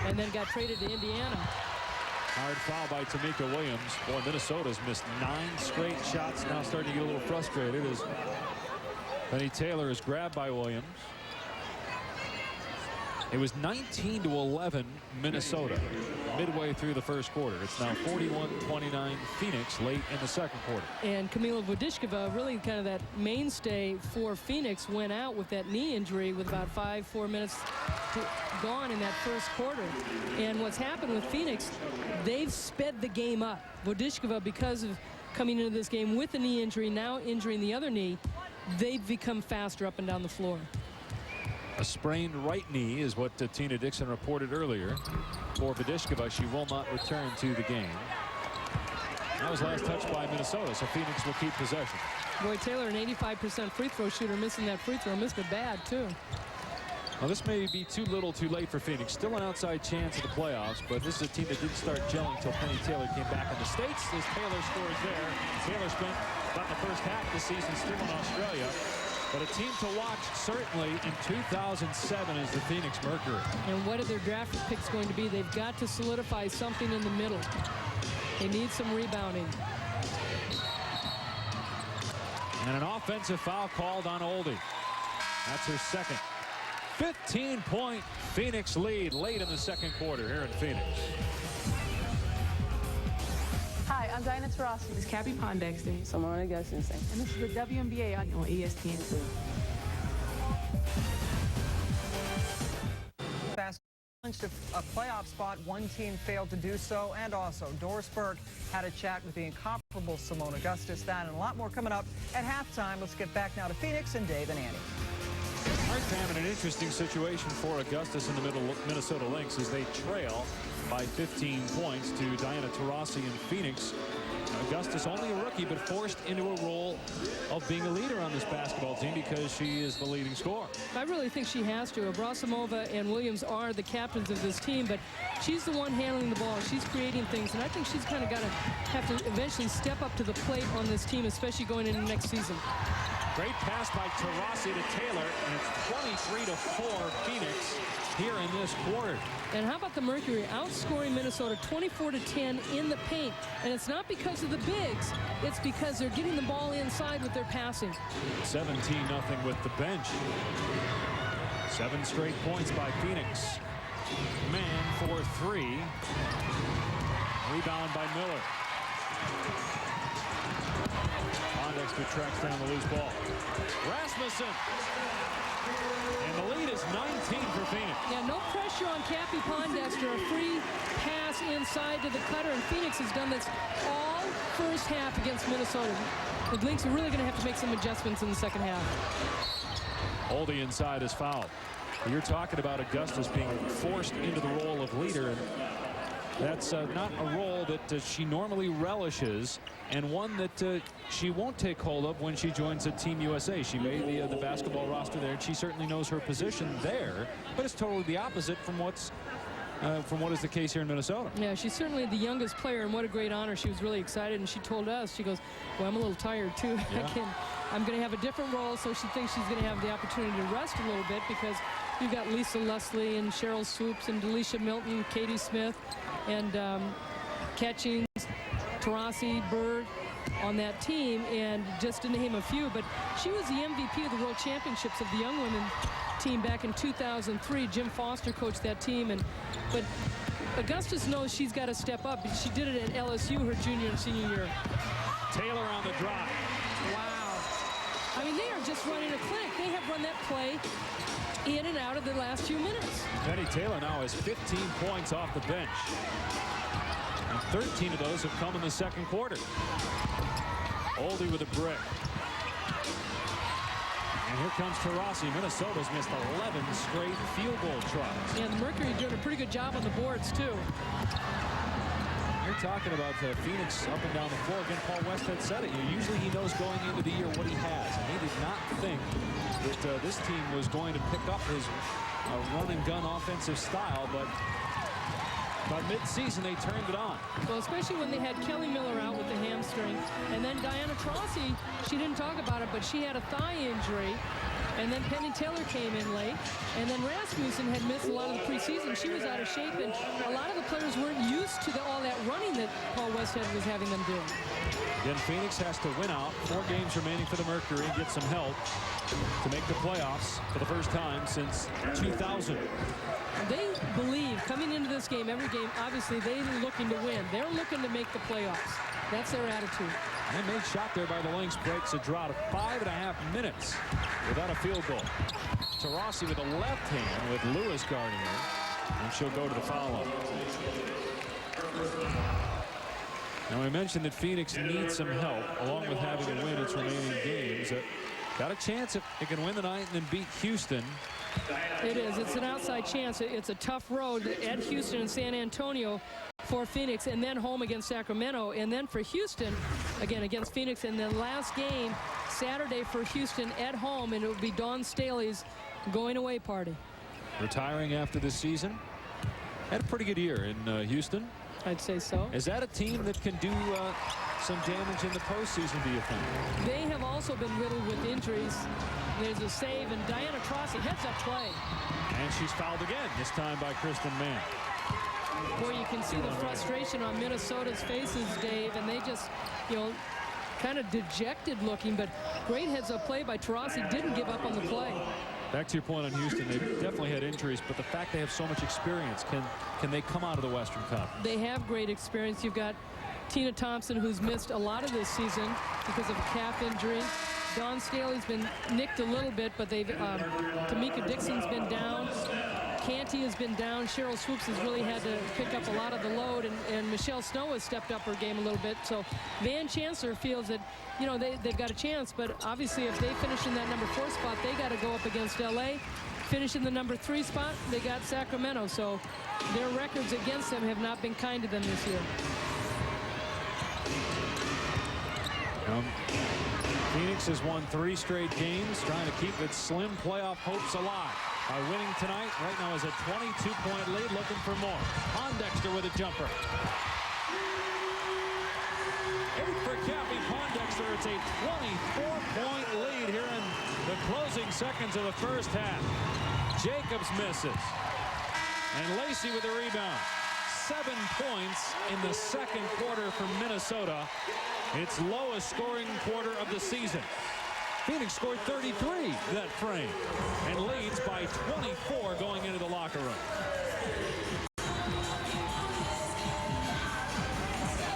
B: and then got traded to Indiana.
A: Hard foul by Tamika Williams. Boy, Minnesota's missed 9 straight shots, now starting to get a little frustrated as Penny Taylor is grabbed by Williams. It was 19-11 Minnesota midway through the first quarter. It's now 41-29 Phoenix late in the second quarter.
B: And Kamila Vodishkova, really kind of that mainstay for Phoenix, went out with that knee injury with about 4 minutes gone in that first quarter. And what's happened with Phoenix, they've sped the game up. Vodishkova, because of coming into this game with a knee injury, now injuring the other knee, they've become faster up and down the floor.
A: A sprained right knee is what Tina Dixon reported earlier. For Vodishkova, she will not return to the game. That was last touched by Minnesota, so Phoenix will keep possession.
B: Boy, Taylor, an 85% free throw shooter, missing that free throw. Missed it bad, too.
A: Well, this may be too little too late for Phoenix. Still an outside chance of the playoffs, but this is a team that didn't start gelling until Penny Taylor came back in the States. As Taylor scores there. Taylor spent about the first half of the season still in Australia. But a team to watch certainly in 2007 is the Phoenix Mercury.
B: And what are their draft picks going to be? They've got to solidify something in the middle. They need some rebounding.
A: And an offensive foul called on Oldie. That's her second. 15-point Phoenix lead late in the second quarter here in Phoenix.
H: Hi, I'm Diana Taurasi.
D: This is Cappie Pondexter.
H: Seimone Augustus.
D: And this is the WNBA on ESPN.
G: Clinched a playoff spot. One team failed to do so, and also Doris Burke had a chat with the incomparable Seimone Augustus. That and a lot more coming up at halftime. Let's get back now to Phoenix and Dave and Annie.
A: Hard time in an interesting situation for Augustus and the Minnesota Lynx as they trail by 15 points to Diana Taurasi in Phoenix. Augustus, only a rookie, but forced into a role of being a leader on this basketball team because she is the leading scorer.
B: I really think she has to. Abrasimova and Williams are the captains of this team, but she's the one handling the ball. She's creating things, and I think she's kind of got to have to eventually step up to the plate on this team, especially going into next season.
A: Great pass by Taurasi to Taylor, and it's 23-4 Phoenix here in this quarter.
B: And how about the Mercury outscoring Minnesota 24-10 in the paint? And it's not because of the bigs, it's because they're getting the ball inside with their passing.
A: 17-0 with the bench. 7 straight points by Phoenix. Man for 3. Rebound by Miller. Pondexter tracks down the loose ball. Rasmussen. And the lead is 19 for Phoenix.
B: Yeah, no pressure on Cappie Pondexter. A free pass inside to the cutter, and Phoenix has done this all first half against Minnesota. The Lynx are really going to have to make some adjustments in the second half.
A: Oldie inside is fouled. You're talking about Augustus being forced into the role of leader. That's not a role that she normally relishes, and one that she won't take hold of when she joins a Team USA. She made the basketball roster there, and she certainly knows her position there, but it's totally the opposite from what is the case here in Minnesota.
B: Yeah, she's certainly the youngest player, and what a great honor. She was really excited, and she told us, she goes, well, I'm a little tired too.
A: Yeah.
B: I'm going to have a different role, so she thinks she's going to have the opportunity to rest a little bit because you've got Lisa Leslie and Cheryl Swoops and Delisha Milton, Katie Smith, and Catchings, Taurasi, Bird on that team, and just to name a few. But she was the MVP of the World Championships of the young women team back in 2003. Jim Foster coached that team, but Augustus knows she's got to step up. She did it at LSU her junior and senior year.
A: Taylor on the drive.
B: Wow. I mean, they are just running a clinic. They have run that play in and out of the last few minutes.
A: Penny Taylor now has 15 points off the bench. And 13 of those have come in the second quarter. Oldie with a brick. And here comes Taurasi. Minnesota's missed 11 straight field goal tries.
B: Yeah, the Mercury doing a pretty good job on the boards, too.
A: You're talking about Phoenix up and down the floor. Again, Paul Westhead said it. Usually he knows going into the year what he has. And he did not think that this team was going to pick up his run-and-gun offensive style, but by mid-season they turned it on.
B: Well, especially when they had Kelly Miller out with the hamstring. And then Diana Taurasi, she didn't talk about it, but she had a thigh injury. And then Penny Taylor came in late. And then Rasmussen had missed a lot of the preseason. She was out of shape, and a lot of the players weren't used to all that running that Paul Westhead was having them do.
A: Then Phoenix has to win out. 4 games remaining for the Mercury and get some help to make the playoffs for the first time since 2000.
B: They believe coming into this game, every game, obviously they're looking to win. They're looking to make the playoffs. That's their attitude.
A: And made shot there by the Lynx breaks a drought of 5.5 minutes without a field goal. Taurasi with a left hand with Lewis guarding her, and she'll go to the foul line. Now, we mentioned that Phoenix needs some help along with having to win its remaining games. Got a chance if it can win the night and then beat Houston.
B: It is. It's an outside chance. It's a tough road at Houston and San Antonio for Phoenix, and then home against Sacramento, and then for Houston again against Phoenix, and then last game Saturday for Houston at home, and it will be Dawn Staley's going away party.
A: retiring after this season. Had a pretty good year in Houston.
B: I'd say so.
A: Is that a team that can do some damage in the postseason, do you think?
B: They have also been riddled with injuries. There's a save, and Diana Taurasi heads up play.
A: And she's fouled again, this time by Kristen Mann.
B: Boy, you can see the frustration on Minnesota's faces, Dave, and they just, kind of dejected looking, but great heads-up play by Taurasi. Didn't give up on the play.
A: Back to your point on Houston, they definitely had injuries, but the fact they have so much experience, can they come out of the Western Cup?
B: They have great experience. You've got Tina Thompson, who's missed a lot of this season because of a calf injury. Dawn Staley's been nicked a little bit, but they've Tamika Dixon's been down. Canty has been down. Cheryl Swoops has really had to pick up a lot of the load, and Michelle Snow has stepped up her game a little bit. So Van Chancellor feels that, they've got a chance, but obviously if they finish in that number 4 spot, they got to go up against LA. Finish in the number 3 spot, they got Sacramento. So their records against them have not been kind to them this year.
A: Phoenix has won 3 straight games, trying to keep its slim playoff hopes alive. By winning tonight, right now is a 22-point lead, looking for more. Pondexter with a jumper. For Cappie Pondexter, it's a 24-point lead here in the closing seconds of the first half. Jacobs misses. And Lacey with the rebound. 7 points in the second quarter for Minnesota. Its lowest scoring quarter of the season. Phoenix scored 33 that frame and leads by 24 going into the locker room.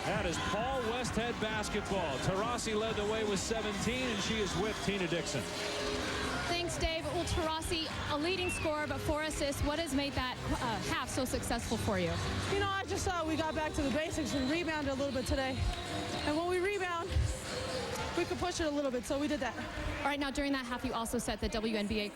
A: That is Paul Westhead basketball. Taurasi led the way with 17, and she is with Tina Dixon.
C: Thanks, Dave. Well, Taurasi, a leading scorer, but 4 assists. What has made that half so successful for you?
I: I just thought we got back to the basics and rebounded a little bit today. And when we rebound, we could push it a little bit, so we did that.
C: All right, now during that half, you also set the WNBA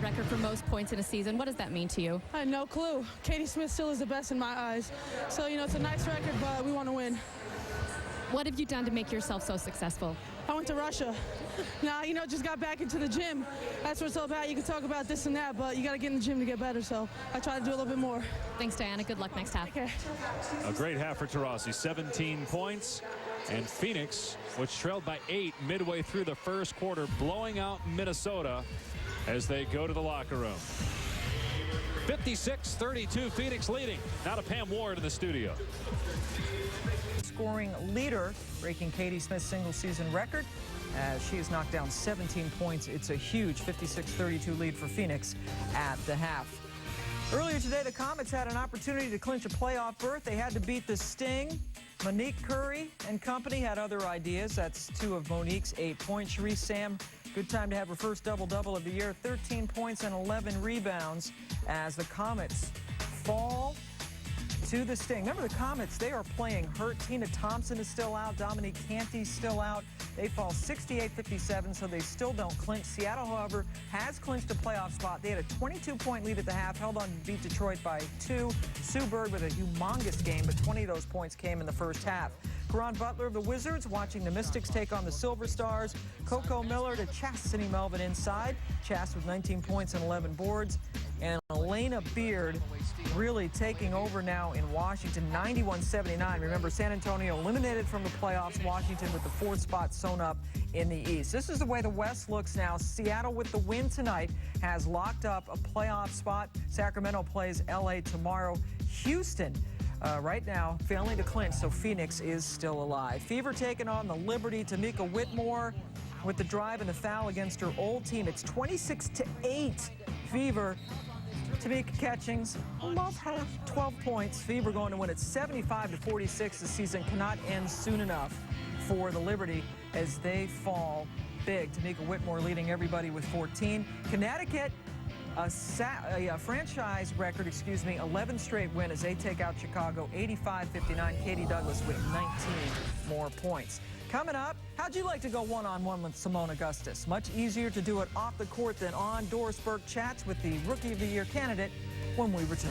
C: record for most points in a season. What does that mean to you?
I: I had no clue. Katie Smith still is the best in my eyes. So, it's a nice record, but we want to win.
C: What have you done to make yourself so successful?
I: I went to Russia. Now, just got back into the gym. That's what it's all about. You can talk about this and that, but you got to get in the gym to get better. So I try to do a little bit more.
C: Thanks, Diana. Good luck next half.
I: Okay.
A: A great half for Taurasi. 17 points. And Phoenix, which trailed by 8 midway through the first quarter, blowing out Minnesota as they go to the locker room. 56-32, Phoenix leading. Now to Pam Ward in the studio.
G: Scoring leader, breaking Katie Smith's single-season record as she has knocked down 17 points. It's a huge 56-32 lead for Phoenix at the half. Earlier today, the Comets had an opportunity to clinch a playoff berth. They had to beat the Sting. Monique Curry and company had other ideas. That's 2 of Monique's 8 points. Cherise Sam, good time to have her first double-double of the year. 13 points and 11 rebounds as the Comets fall to the Sting. Remember the Comets, they are playing hurt. Tina Thompson is still out. Dominique Canty's still out. They fall 68-57, so they still don't clinch. Seattle, however, has clinched a playoff spot. They had a 22-point lead at the half, held on to beat Detroit by 2. Sue Bird with a humongous game, but 20 of those points came in the first half. Caron Butler of the Wizards watching the Mystics take on the Silver Stars. Coco Miller to Chastity Melvin inside. Chast with 19 points and 11 boards. And Elena Beard really taking over now in Washington, 91-79. Remember, San Antonio eliminated from the playoffs. Washington with the 4th spot sewn up in the East. This is the way the West looks now. Seattle with the win tonight has locked up a playoff spot. Sacramento plays LA tomorrow. Houston right now failing to clinch, so Phoenix is still alive. Fever taking on the Liberty. Tamika Whitmore with the drive and the foul against her old team. It's 26-8. Fever. Tamika Catchings, almost half, 12 points. Fever going to win at 75-46. The season cannot end soon enough for the Liberty as they fall big. Tamika Whitmore leading everybody with 14. Connecticut, a franchise record, 11 straight win as they take out Chicago 85-59. Katie Douglas with 19 more points. Coming up, how'd you like to go one-on-one with Seimone Augustus? Much easier to do it off the court than on. Doris Burke chats with the Rookie of the Year candidate when we return.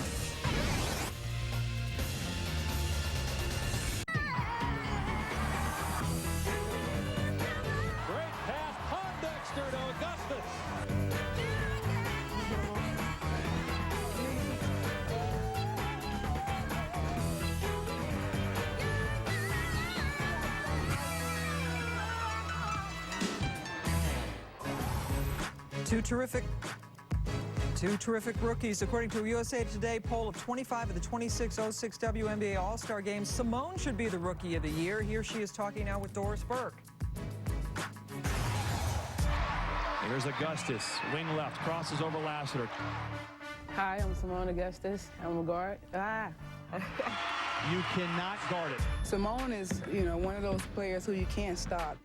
A: Great pass, Pondexter to Augustus.
G: Two terrific rookies. According to a USA Today poll of 25 of the 26-06 WNBA All-Star games, Seimone should be the Rookie of the Year. Here she is talking now with Doris Burke.
J: Here's Augustus, wing left, crosses over Lassiter.
H: Hi, I'm Seimone Augustus. I'm a guard.
J: You cannot guard it.
D: Seimone is, one of those players who you can't stop.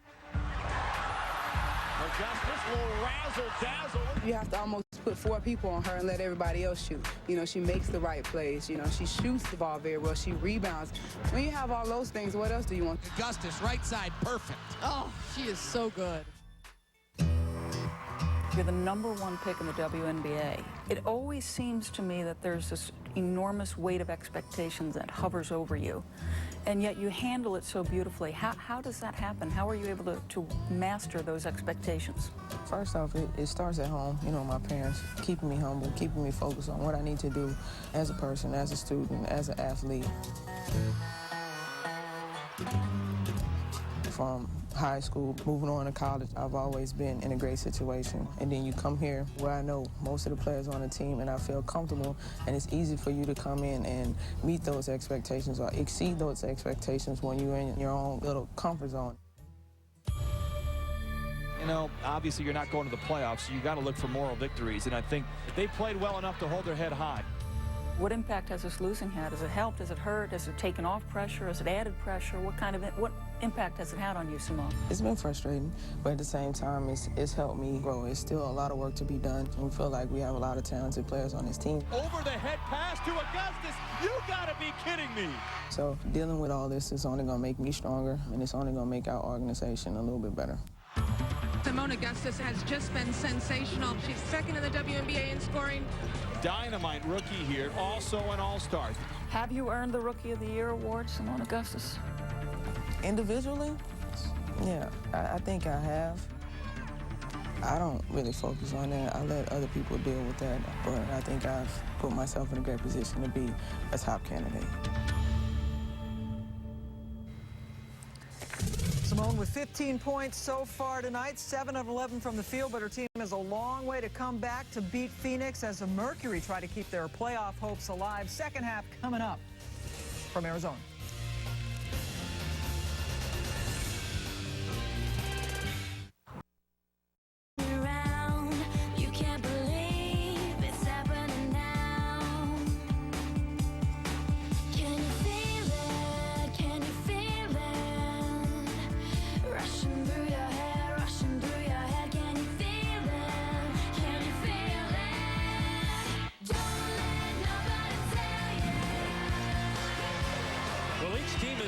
J: Augustus, little razzle-dazzle.
D: You have to almost put 4 people on her and let everybody else shoot. She makes the right plays. She shoots the ball very well. She rebounds. When you have all those things, what else do you want?
K: Augustus, right side, perfect.
B: Oh, she is so good.
L: You're the #1 pick in the WNBA. It always seems to me that there's this enormous weight of expectations that hovers over you, and yet you handle it so beautifully. How does that happen? How are you able to master those expectations?
D: First off, it starts at home. My parents keeping me humble, keeping me focused on what I need to do as a person, as a student, as an athlete. From high school, moving on to college, I've always been in a great situation. And then you come here where I know most of the players on the team and I feel comfortable, and it's easy for you to come in and meet those expectations or exceed those expectations when you're in your own little comfort zone.
J: Obviously you're not going to the playoffs, so you got to look for moral victories, and I think they played well enough to hold their head high.
L: What impact has this losing had? Has it helped? Has it hurt? Has it taken off pressure? Has it added pressure? What impact has it had on you, Seimone?
D: It's been frustrating, but at the same time, it's helped me grow. It's still a lot of work to be done. We feel like we have a lot of talented players on this team.
J: Over the head pass to Augustus. You gotta be kidding me.
D: So dealing with all this is only gonna make me stronger, and it's only gonna make our organization a little bit better.
I: Seimone Augustus has just been sensational. She's second in the WNBA in scoring.
J: Dynamite rookie here, also an all-star.
L: Have you earned the Rookie of the Year award, Seimone Augustus?
D: Individually? Yeah, I think I have. I don't really focus on that. I let other people deal with that, but I think I've put myself in a great position to be a top candidate.
G: Seimone with 15 points so far tonight, 7 of 11 from the field, but her team has a long way to come back to beat Phoenix as the Mercury try to keep their playoff hopes alive. Second half coming up from Arizona.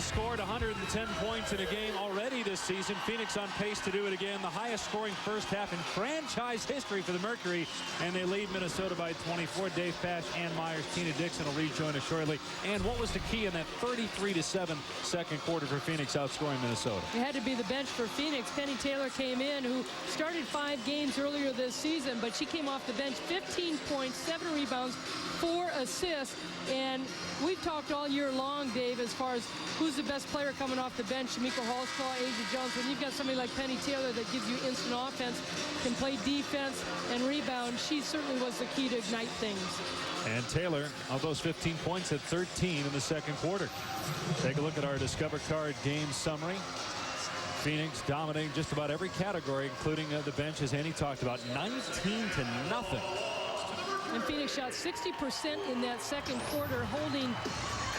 A: Scored 110 points in a game already this season. Phoenix on pace to do it again. The highest scoring first half in franchise history for the Mercury, and they lead Minnesota by 24. Dave Pasch and Meyers. Tina Dixon will rejoin us shortly. And what was the key in that 33-7 second quarter for Phoenix outscoring Minnesota?
B: It had to be the bench for Phoenix. Penny Taylor came in, who started 5 games earlier this season, but she came off the bench, 15 points, 7 rebounds, 4 assists. And we've talked all year long, Dave, as far as who's the best player coming off the bench. Shamika Hallsclaw, Asia Jones. When you've got somebody like Penny Taylor that gives you instant offense, can play defense and rebound, she certainly was the key to ignite things.
A: And Taylor, of those 15 points, had 13 in the second quarter. Take a look at our Discover Card game summary. Phoenix dominating just about every category, including the bench, as Annie talked about, 19-0.
B: And Phoenix shot 60% in that second quarter, holding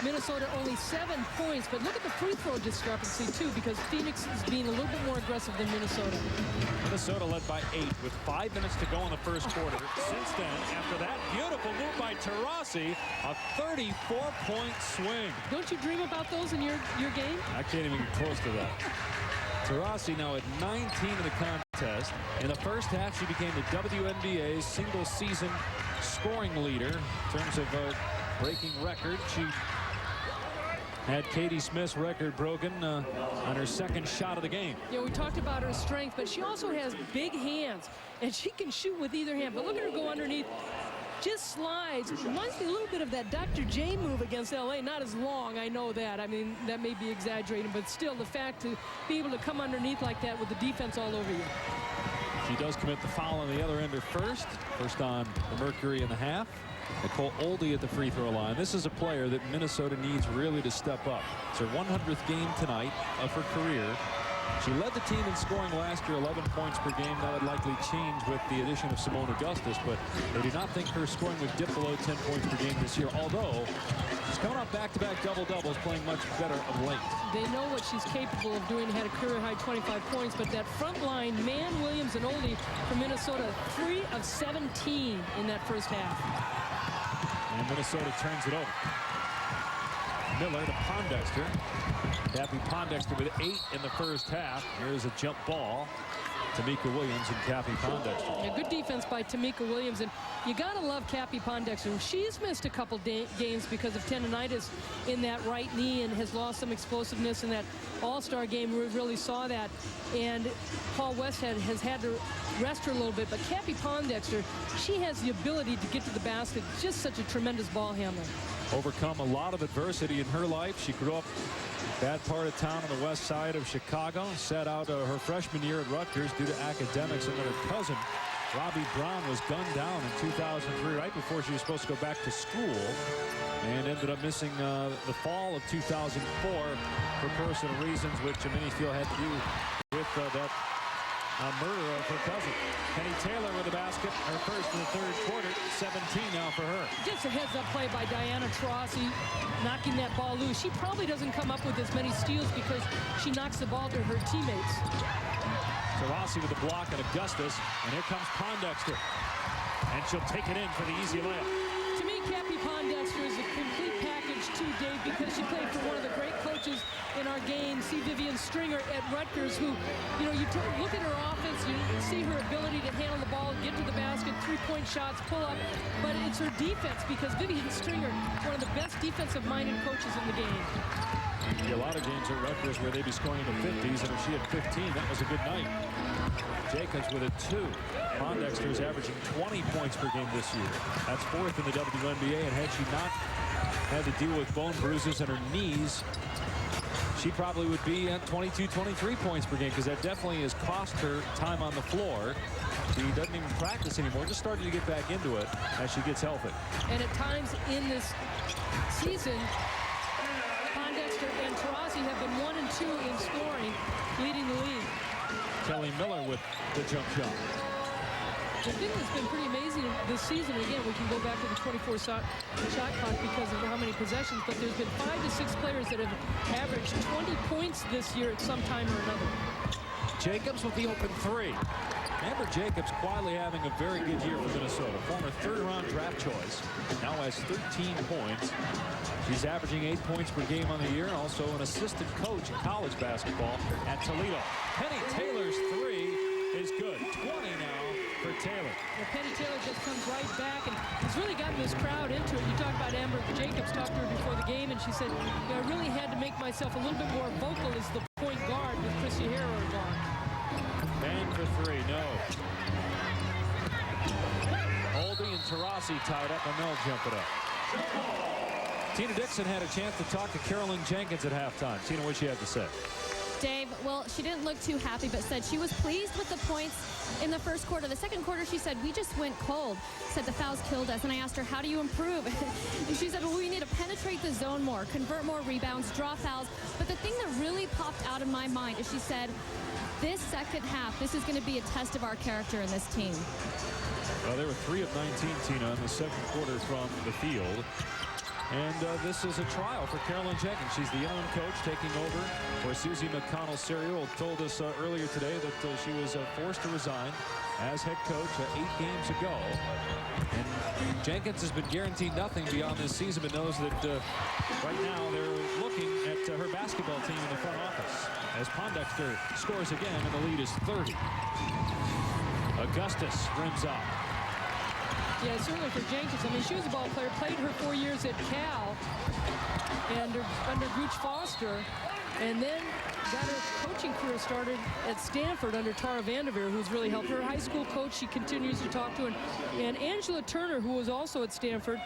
B: Minnesota only 7 points. But look at the free throw discrepancy, too, because Phoenix is being a little bit more aggressive than Minnesota.
A: Minnesota led by 8 with 5 minutes to go in the first quarter. Since then, after that beautiful move by Taurasi, a 34-point swing.
B: Don't you dream about those in your game?
A: I can't even get close to that. Taurasi now at 19 in the contest. In the first half, she became the WNBA's single-season scoring leader in terms of breaking record. She had Katie Smith's record broken on her second shot of the game.
B: Yeah, we talked about her strength, but she also has big hands, and she can shoot with either hand. But look at her go underneath. Just slides. Reminds me a little bit of that Dr. J move against LA. Not as long, I know that. I mean, that may be exaggerating, but still the fact to be able to come underneath like that with the defense all over you.
A: She does commit the foul on the other end her first on the Mercury in the half. Nicole Oldie at the free throw line. This is a player that Minnesota needs really to step up. It's her 100th game tonight of her career. She led the team in scoring last year, 11 points per game. That would likely change with the addition of Seimone Augustus, but they do not think her scoring would dip below 10 points per game this year, although she's coming off back-to-back double-doubles, playing much better of late.
B: They know what she's capable of doing. Had a career-high 25 points, but that front line, Mann, Williams, and Oldie from Minnesota, 3 of 17 in that first half.
A: And Minnesota turns it over. Miller to Pondexter. Cappie Pondexter with 8 in the first half. Here's a jump ball. Tamika Williams and Cappie Pondexter.
B: Yeah, good defense by Tamika Williams, and you gotta love Cappie Pondexter. She's missed a couple games because of tendonitis in that right knee and has lost some explosiveness in that All-Star game. We really saw that, and Paul Westhead has had to rest her a little bit, but Cappie Pondexter, she has the ability to get to the basket. Just such a tremendous ball handler.
A: Overcome a lot of adversity in her life. She grew up bad part of town on the west side of Chicago. Sat out her freshman year at Rutgers due to academics, and then her cousin Robbie Brown was gunned down in 2003 right before she was supposed to go back to school, and ended up missing the fall of 2004 for personal reasons, which many feel had to do with that murder of her cousin. Penny Taylor with the basket, her first in the third quarter. 17 now for her.
B: Just a heads-up play by Diana Taurasi, knocking that ball loose. She probably doesn't come up with as many steals because she knocks the ball to her teammates.
A: Taurasi with the block and Augustus, and here comes Pondexter, and she'll take it in for the easy layup.
B: To me, Cappie Pondexter is a complete package too, Dave, because she played for one of the great coaches in our game, C. Vivian Stringer at Rutgers, who, you know, you look at her offense, you see her ability to handle the ball, get to the basket, three-point shots, pull up, but it's her defense, because Vivian Stringer, one of the best defensive-minded coaches in the game.
A: A lot of games at Rutgers where they'd be scoring in the 50s, and if she had 15, that was a good night. Jacobs with a 2. Pondexter is averaging 20 points per game this year. That's 4th in the WNBA, and had she not had to deal with bone bruises in her knees, she probably would be at 22, 23 points per game, because that definitely has cost her time on the floor. She doesn't even practice anymore, just starting to get back into it as she gets healthy.
B: And at times in this season, Pondexter and Taurasi have been 1 and 2 in scoring, leading the league.
A: Kelly Miller with the jump shot.
B: The thing that's been pretty amazing this season, again, we can go back to the 24 shot clock because of how many possessions, but there's been 5 to 6 players that have averaged 20 points this year at some time or another.
A: Jacobs with the open 3. Amber Jacobs quietly having a very good year for Minnesota. Former third-round draft choice. Now has 13 points. She's averaging 8 points per game on the year. Also an assistant coach in college basketball at Toledo. Penny Taylor's 3 is good. 20 now for Taylor.
B: Well, Penny Taylor just comes right back and has really gotten this crowd into it. You talk about Amber Jacobs, talked to her before the game, and she said, you know, I really had to make myself a little bit more vocal as the point guard with Chrissy Harrow gone.
A: Man for 3, no. Oldie and Taurasi tied up, and they'll jump it up. Tina Dixon had a chance to talk to Carolyn Jenkins at halftime. Tina, what she had to say.
C: Dave, well, she didn't look too happy, but said she was pleased with the points in the first quarter. The second quarter, she said, we just went cold. Said the fouls killed us, and I asked her, how do you improve? And she said, well, we need to penetrate the zone more, convert more rebounds, draw fouls. But the thing that really popped out in my mind is she said, this second half, this is going to be a test of our character in this team.
A: Well, they were 3 of 19, Tina, in the second quarter from the field. And this is a trial for Carolyn Jenkins. She's the interim coach taking over for Susie McConnell-Serio. Told us earlier today that she was forced to resign as head coach 8 games ago. And Jenkins has been guaranteed nothing beyond this season, but knows that right now they're looking at her basketball team in the front office as Pondexter scores again, and the lead is 30. Augustus rims out.
B: Yeah, certainly for Jenkins. I mean, she was a ball player, played her 4 years at Cal, and under Gooch Foster. and then got her coaching career started at Stanford under Tara Vanderveer, who's really helped her. High school coach she continues to talk to. And Angela Turner, who was also at Stanford,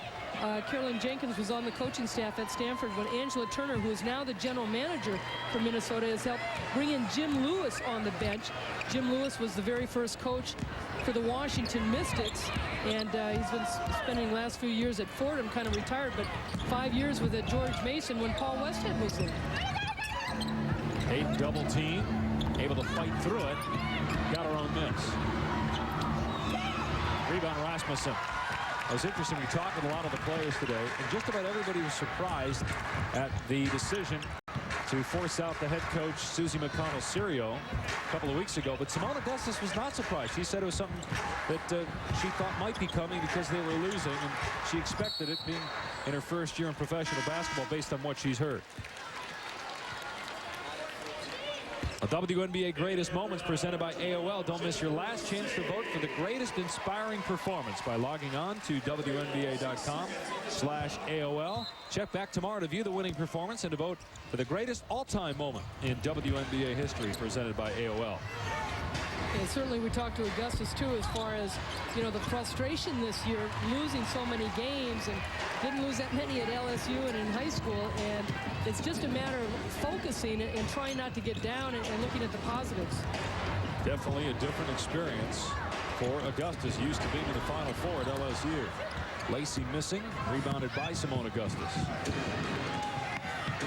B: Carolyn Jenkins was on the coaching staff at Stanford when Angela Turner, who is now the general manager for Minnesota, has helped bring in Jim Lewis on the bench. Jim Lewis was the very first coach for the Washington Mystics, and he's been spending the last few years at Fordham, kind of retired, but 5 years with George Mason when Paul Westhead was there.
A: Hayden double team, able to fight through it, got her own miss. Rebound Rasmussen. It was interesting. We talked with a lot of the players today, and just about everybody was surprised at the decision to force out the head coach, Susie McConnell-Serio, a couple of weeks ago. But Seimone Augustus was not surprised. She said it was something that she thought might be coming because they were losing, and she expected it, being in her first year in professional basketball, based on what she's heard. A WNBA Greatest Moments presented by AOL. Don't miss your last chance to vote for the greatest inspiring performance by logging on to WNBA.com/AOL. Check back tomorrow to view the winning performance and to vote for the greatest all-time moment in WNBA history presented by AOL.
B: And certainly we talked to Augustus too, as far as, you know, the frustration this year, losing so many games, and didn't lose that many at LSU and in high school. And it's just a matter of focusing and trying not to get down and looking at the positives.
A: Definitely a different experience for Augustus, used to being in the Final Four at LSU. Lacey missing, rebounded by Seimone Augustus.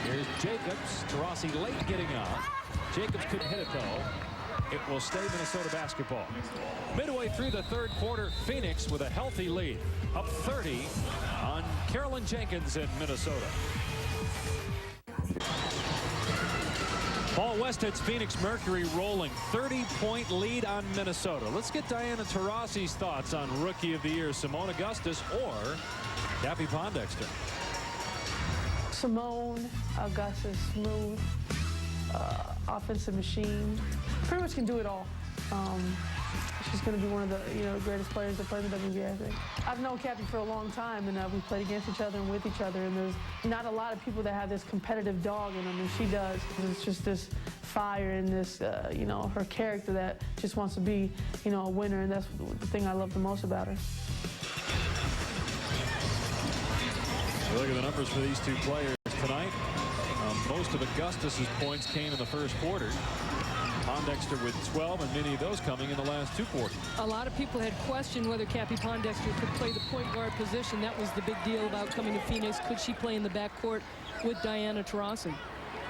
A: Here's Jacobs. Taurasi late getting out. Jacobs couldn't hit it though. It will stay Minnesota basketball. Midway through the third quarter, Phoenix with a healthy lead, up 30 on Carolyn Jenkins in Minnesota. Paul Westhead's Phoenix Mercury rolling, 30-point lead on Minnesota. Let's get Diana Taurasi's thoughts on Rookie of the Year, Seimone Augustus or Cappie Pondexter.
H: Seimone Augustus, smooth, offensive machine. Pretty much can do it all. She's going to be one of the greatest players to play in the WNBA, I think. I've known Cappie for a long time, and we've played against each other and with each other, and there's not a lot of people that have this competitive dog in them, and she does. It's just this fire and this, her character that just wants to be, a winner, and that's the thing I love the most about her.
A: So look at the numbers for these two players tonight. Most of Augustus's points came in the first quarter. Pondexter with 12, and many of those coming in the last two quarters.
B: A lot of people had questioned whether Cappie Pondexter could play the point guard position. That was the big deal about coming to Phoenix. Could she play in the backcourt with Diana Taurasi?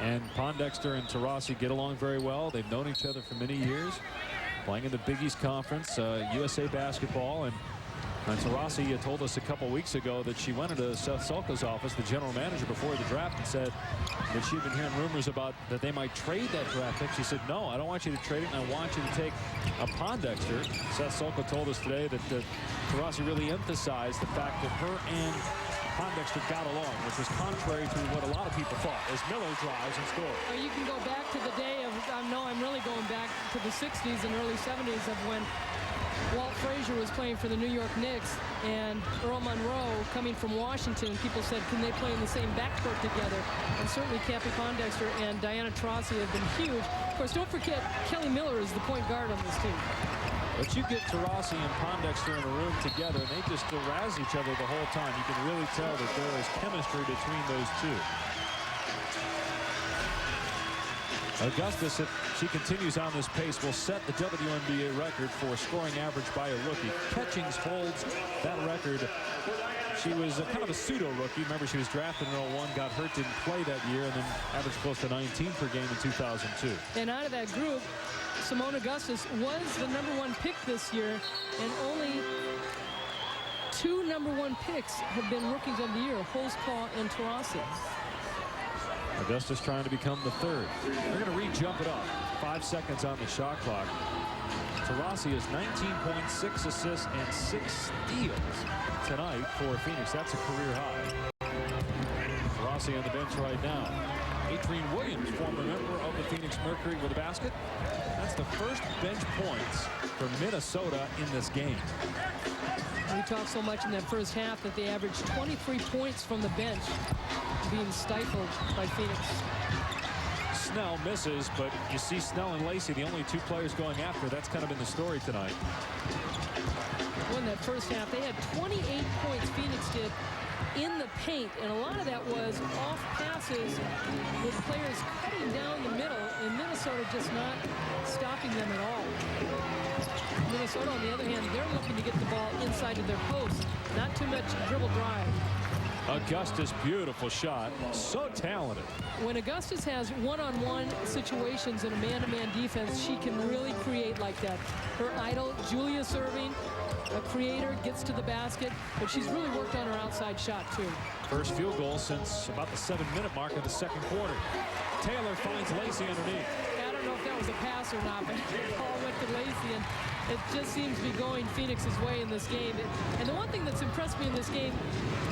A: And Pondexter and Taurasi get along very well. They've known each other for many years, playing in the Big East Conference, USA basketball. And Taurasi told us a couple weeks ago that she went into Seth Sulka's office, the general manager, before the draft, and said that she'd been hearing rumors about that they might trade that draft pick. She said, no, I don't want you to trade it, and I want you to take a Pondexter. Seth Sulka told us today that Taurasi really emphasized the fact that her and Pondexter got along, which was contrary to what a lot of people thought, as Miller drives and scores.
B: Well, you can go back to the day of, I'm really going back to the 60s and early 70s of when Walt Frazier was playing for the New York Knicks, and Earl Monroe coming from Washington. People said, can they play in the same backcourt together? And certainly Cappie Pondexter and Diana Taurasi have been huge. Of course, don't forget, Kelly Miller is the point guard on this team.
A: But you get Taurasi and Pondexter in a room together, and they just razz each other the whole time. You can really tell that there is chemistry between those two. Augustus, if she continues on this pace, will set the WNBA record for scoring average by a rookie. Catchings holds that record. She was kind of a pseudo-rookie. Remember, she was drafted in 01, got hurt, didn't play that year, and then averaged close to 19 per game in 2002.
B: And out of that group, Seimone Augustus was the #1 pick this year, and only 2 #1 picks have been rookies of the year, Holzclaw and Taurasi.
A: Augustus trying to become the third. They're going to re-jump it up. 5 seconds on the shot clock. Taurasi has 19.6 assists and 6 steals tonight for Phoenix. That's a career high. Taurasi on the bench right now. Adrian Williams, former member of the Phoenix Mercury, with a basket. That's the first bench points for Minnesota in this game.
B: We talked so much in that first half that they averaged 23 points from the bench, being stifled by Phoenix.
A: Snell misses, but you see Snell and Lacey, the only two players going after. That's kind of been the story tonight.
B: In that first half, they had 28 points, Phoenix did, in the paint, and a lot of that was off passes with players cutting down the middle, and Minnesota just not stopping them at all. Minnesota, on the other hand, they're looking to get the ball inside of their post, not too much dribble drive.
A: Augustus, beautiful shot, so talented.
B: When Augustus has one-on-one situations in a man-to-man defense, she can really create like that. Her idol, Julia Serving, a creator, gets to the basket, but she's really worked on her outside shot too.
A: First field goal since about the 7-minute mark of the second quarter. Taylor finds Lacey underneath.
B: I don't know if that was a pass or not, but the ball went to Lacey, and it just seems to be going Phoenix's way in this game. And the one thing that's impressed me in this game,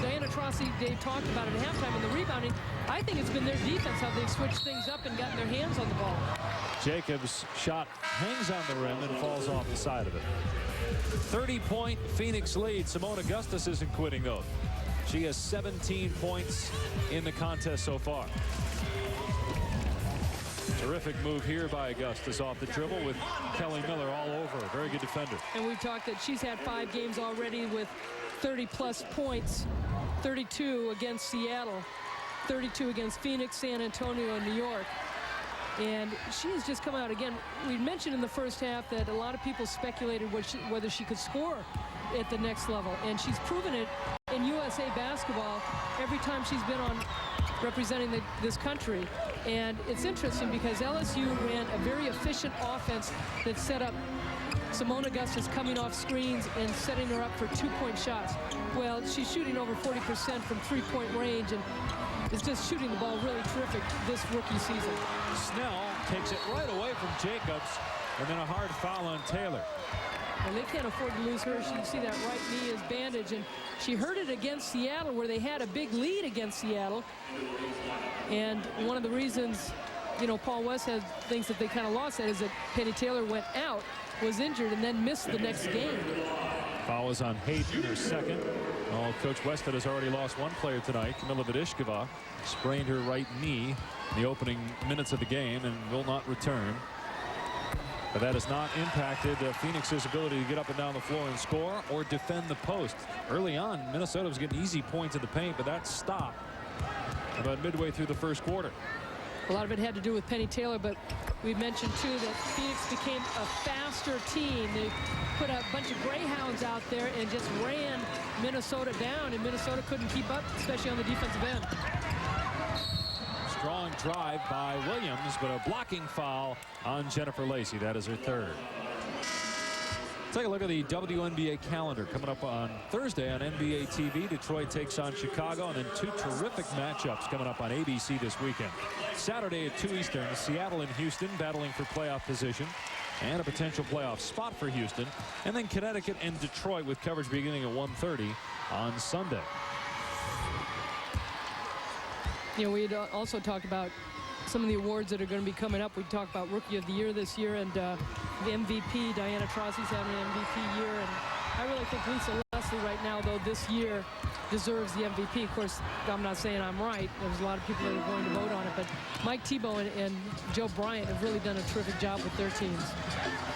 B: Diana Taurasi, Dave talked about it at halftime in the rebounding, I think it's been their defense, how they've switched things up and gotten their hands on the ball.
A: Jacobs' shot hangs on the rim and falls off the side of it. 30-point Phoenix lead. Seimone Augustus isn't quitting, though. She has 17 points in the contest so far. Terrific move here by Augustus off the dribble with Kelly Miller all over her. Very good defender.
B: And we've talked that she's had 5 games already with 30-plus points. 32 against Seattle, 32 against Phoenix, San Antonio, and New York. And she has just come out again. We mentioned in the first half that a lot of people speculated whether she could score at the next level. And she's proven it in USA basketball every time she's been on representing this country. And it's interesting because LSU ran a very efficient offense that set up Seimone Augustus coming off screens and setting her up for 2-point shots. Well, she's shooting over 40% from 3-point range and is just shooting the ball really terrific this rookie season.
A: Snell takes it right away from Jacobs, and then a hard foul on Taylor.
B: And they can't afford to lose her. You can see that right knee is bandaged, and she hurt it against Seattle where they had a big lead against Seattle. And one of the reasons, you know, Paul West thinks that they kind of lost that is that Penny Taylor went out, was injured, and then missed the next game.
A: Foul is on Hayden, her second. Oh, Coach Westhead has already lost one player tonight. Kamila Vidishkova sprained her right knee in the opening minutes of the game and will not return. But that has not impacted Phoenix's ability to get up and down the floor and score or defend the post. Early on, Minnesota was getting easy points in the paint, but that stopped about midway through the first quarter.
B: A lot of it had to do with Penny Taylor, but we mentioned too that Phoenix became a faster team. They put a bunch of greyhounds out there and just ran Minnesota down, and Minnesota couldn't keep up, especially on the defensive end.
A: Strong drive by Williams, but a blocking foul on Jennifer Lacey. That is her third. Take a look at the WNBA calendar coming up on Thursday on NBA TV. Detroit takes on Chicago, and then 2 terrific matchups coming up on ABC this weekend. Saturday at 2 Eastern, Seattle and Houston battling for playoff position and a potential playoff spot for Houston. And then Connecticut and Detroit with coverage beginning at 1:30 on Sunday.
B: You know, we had also talked about some of the awards that are going to be coming up. We talked about Rookie of the Year this year, and the MVP, Diana Taurasi's having an MVP year. And I really think Lisa Leslie right now, though, this year deserves the MVP. Of course, I'm not saying I'm right. There's a lot of people that are going to vote on it. But Mike Tebow and Joe Bryant have really done a terrific job with their teams.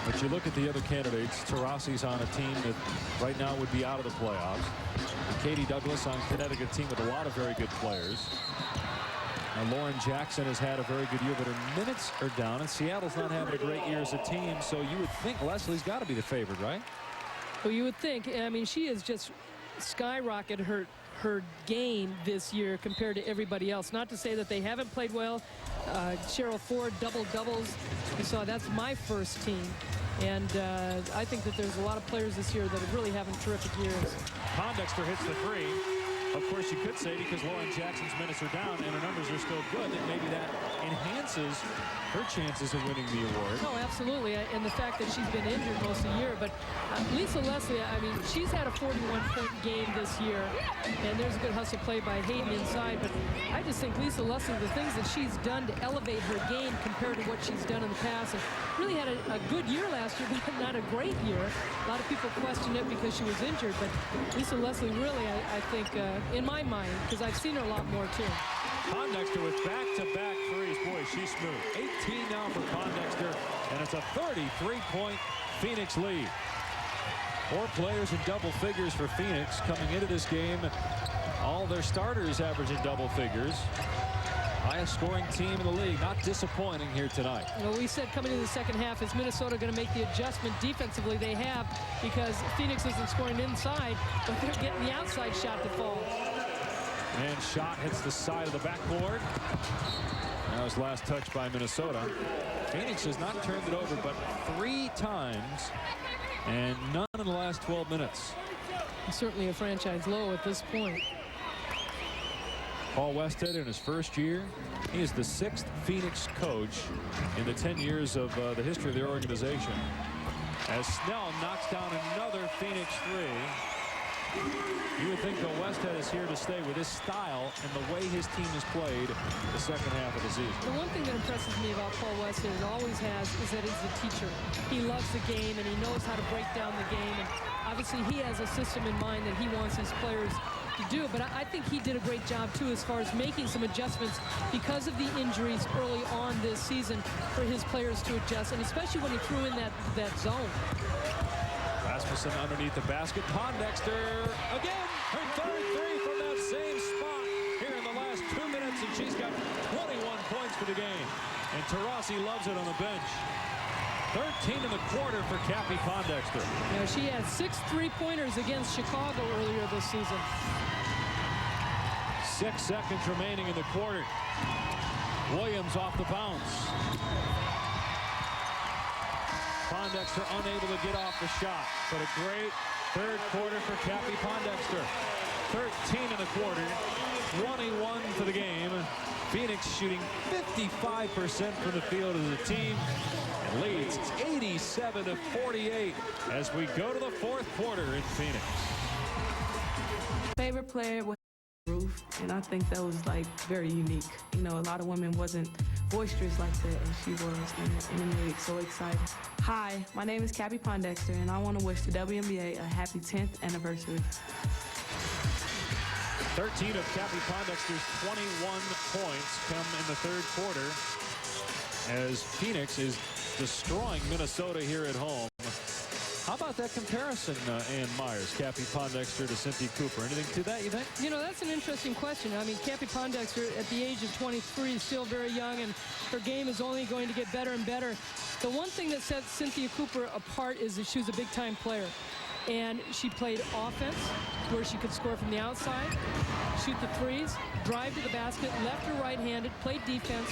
A: But you look at the other candidates. Taurasi's on a team that right now would be out of the playoffs. And Katie Douglas on Connecticut team with a lot of very good players. Now, Lauren Jackson has had a very good year, but her minutes are down, and Seattle's not having a great year as a team, so you would think Leslie's got to be the favorite, right?
B: Well, you would think. I mean, she has just skyrocketed her game this year compared to everybody else. Not to say that they haven't played well. Cheryl Ford, double-doubles. You saw that's my first team. And I think that there's a lot of players this year that are really having terrific years.
A: Pondexter hits the 3. Of course, you could say because Lauren Jackson's minutes are down and her numbers are still good, that maybe that enhances her chances of winning the award.
B: No, absolutely. And the fact that she's been injured most of the year. But Lisa Leslie, I mean, she's had a 41-point game this year. And there's a good hustle play by Hayden inside. But I just think Lisa Leslie, the things that she's done to elevate her game compared to what she's done in the past, and really had a good year last year, but not a great year. A lot of people question it because she was injured. But Lisa Leslie really, I think, in my mind, because I've seen her a lot more too.
A: Pondexter with back-to-back threes. Boy, she's smooth. 18 now for Pondexter, and it's a 33-point Phoenix lead. 4 players in double figures for Phoenix coming into this game. All their starters averaging double figures. Highest scoring team in the league. Not disappointing here tonight.
B: Well, we said coming into the second half, is Minnesota going to make the adjustment defensively? They have, because Phoenix isn't scoring inside, but they're getting the outside shot to fall.
A: And shot hits the side of the backboard. That was last touch by Minnesota. Phoenix has not turned it over but 3 times, and none in the last 12 minutes.
B: It's certainly a franchise low at this point.
A: Paul Westhead in his first year. He is the 6th Phoenix coach in the 10 years of the history of the organization. As Snell knocks down another Phoenix 3. You would think that Westhead is here to stay with his style and the way his team has played the second half of the season.
B: The one thing that impresses me about Paul Westhead, and always has, is that he's a teacher. He loves the game, and he knows how to break down the game. And obviously, he has a system in mind that he wants his players to do, but I think he did a great job too as far as making some adjustments because of the injuries early on this season for his players to adjust, and especially when he threw in that zone.
A: Rasmussen underneath the basket. Pondexter again, her third 3 from that same spot here in the last 2 minutes, and she's got 21 points for the game. And Taurasi loves it on the bench. 13 in the quarter for Cappie Pondexter.
B: Now, she had 6 3-pointers against Chicago earlier this season.
A: 6 seconds remaining in the quarter. Williams off the bounce. Pondexter unable to get off the shot, but a great third quarter for Cappie Pondexter. 13 in the quarter, 21 for the game. Phoenix shooting 55% from the field as a team and leads 87-48 as we go to the 4th quarter in Phoenix.
H: Favorite player was Ruth, and I think that was like very unique. You know, a lot of women wasn't boisterous like that, and she was, and it made it so exciting. Hi, my name is Cappie Pondexter, and I want to wish the WNBA a happy 10th anniversary.
A: 13 of Cappie Pondexter's 21 points come in the 3rd quarter as Phoenix is destroying Minnesota here at home. How about that comparison, Ann Meyers, Cappie Pondexter to Cynthia Cooper? Anything to that, you think?
B: You know, that's an interesting question. I mean, Cappie Pondexter at the age of 23 is still very young, and her game is only going to get better and better. The one thing that sets Cynthia Cooper apart is that she was a big-time player. And she played offense, where she could score from the outside, shoot the threes, drive to the basket, left or right-handed, played defense,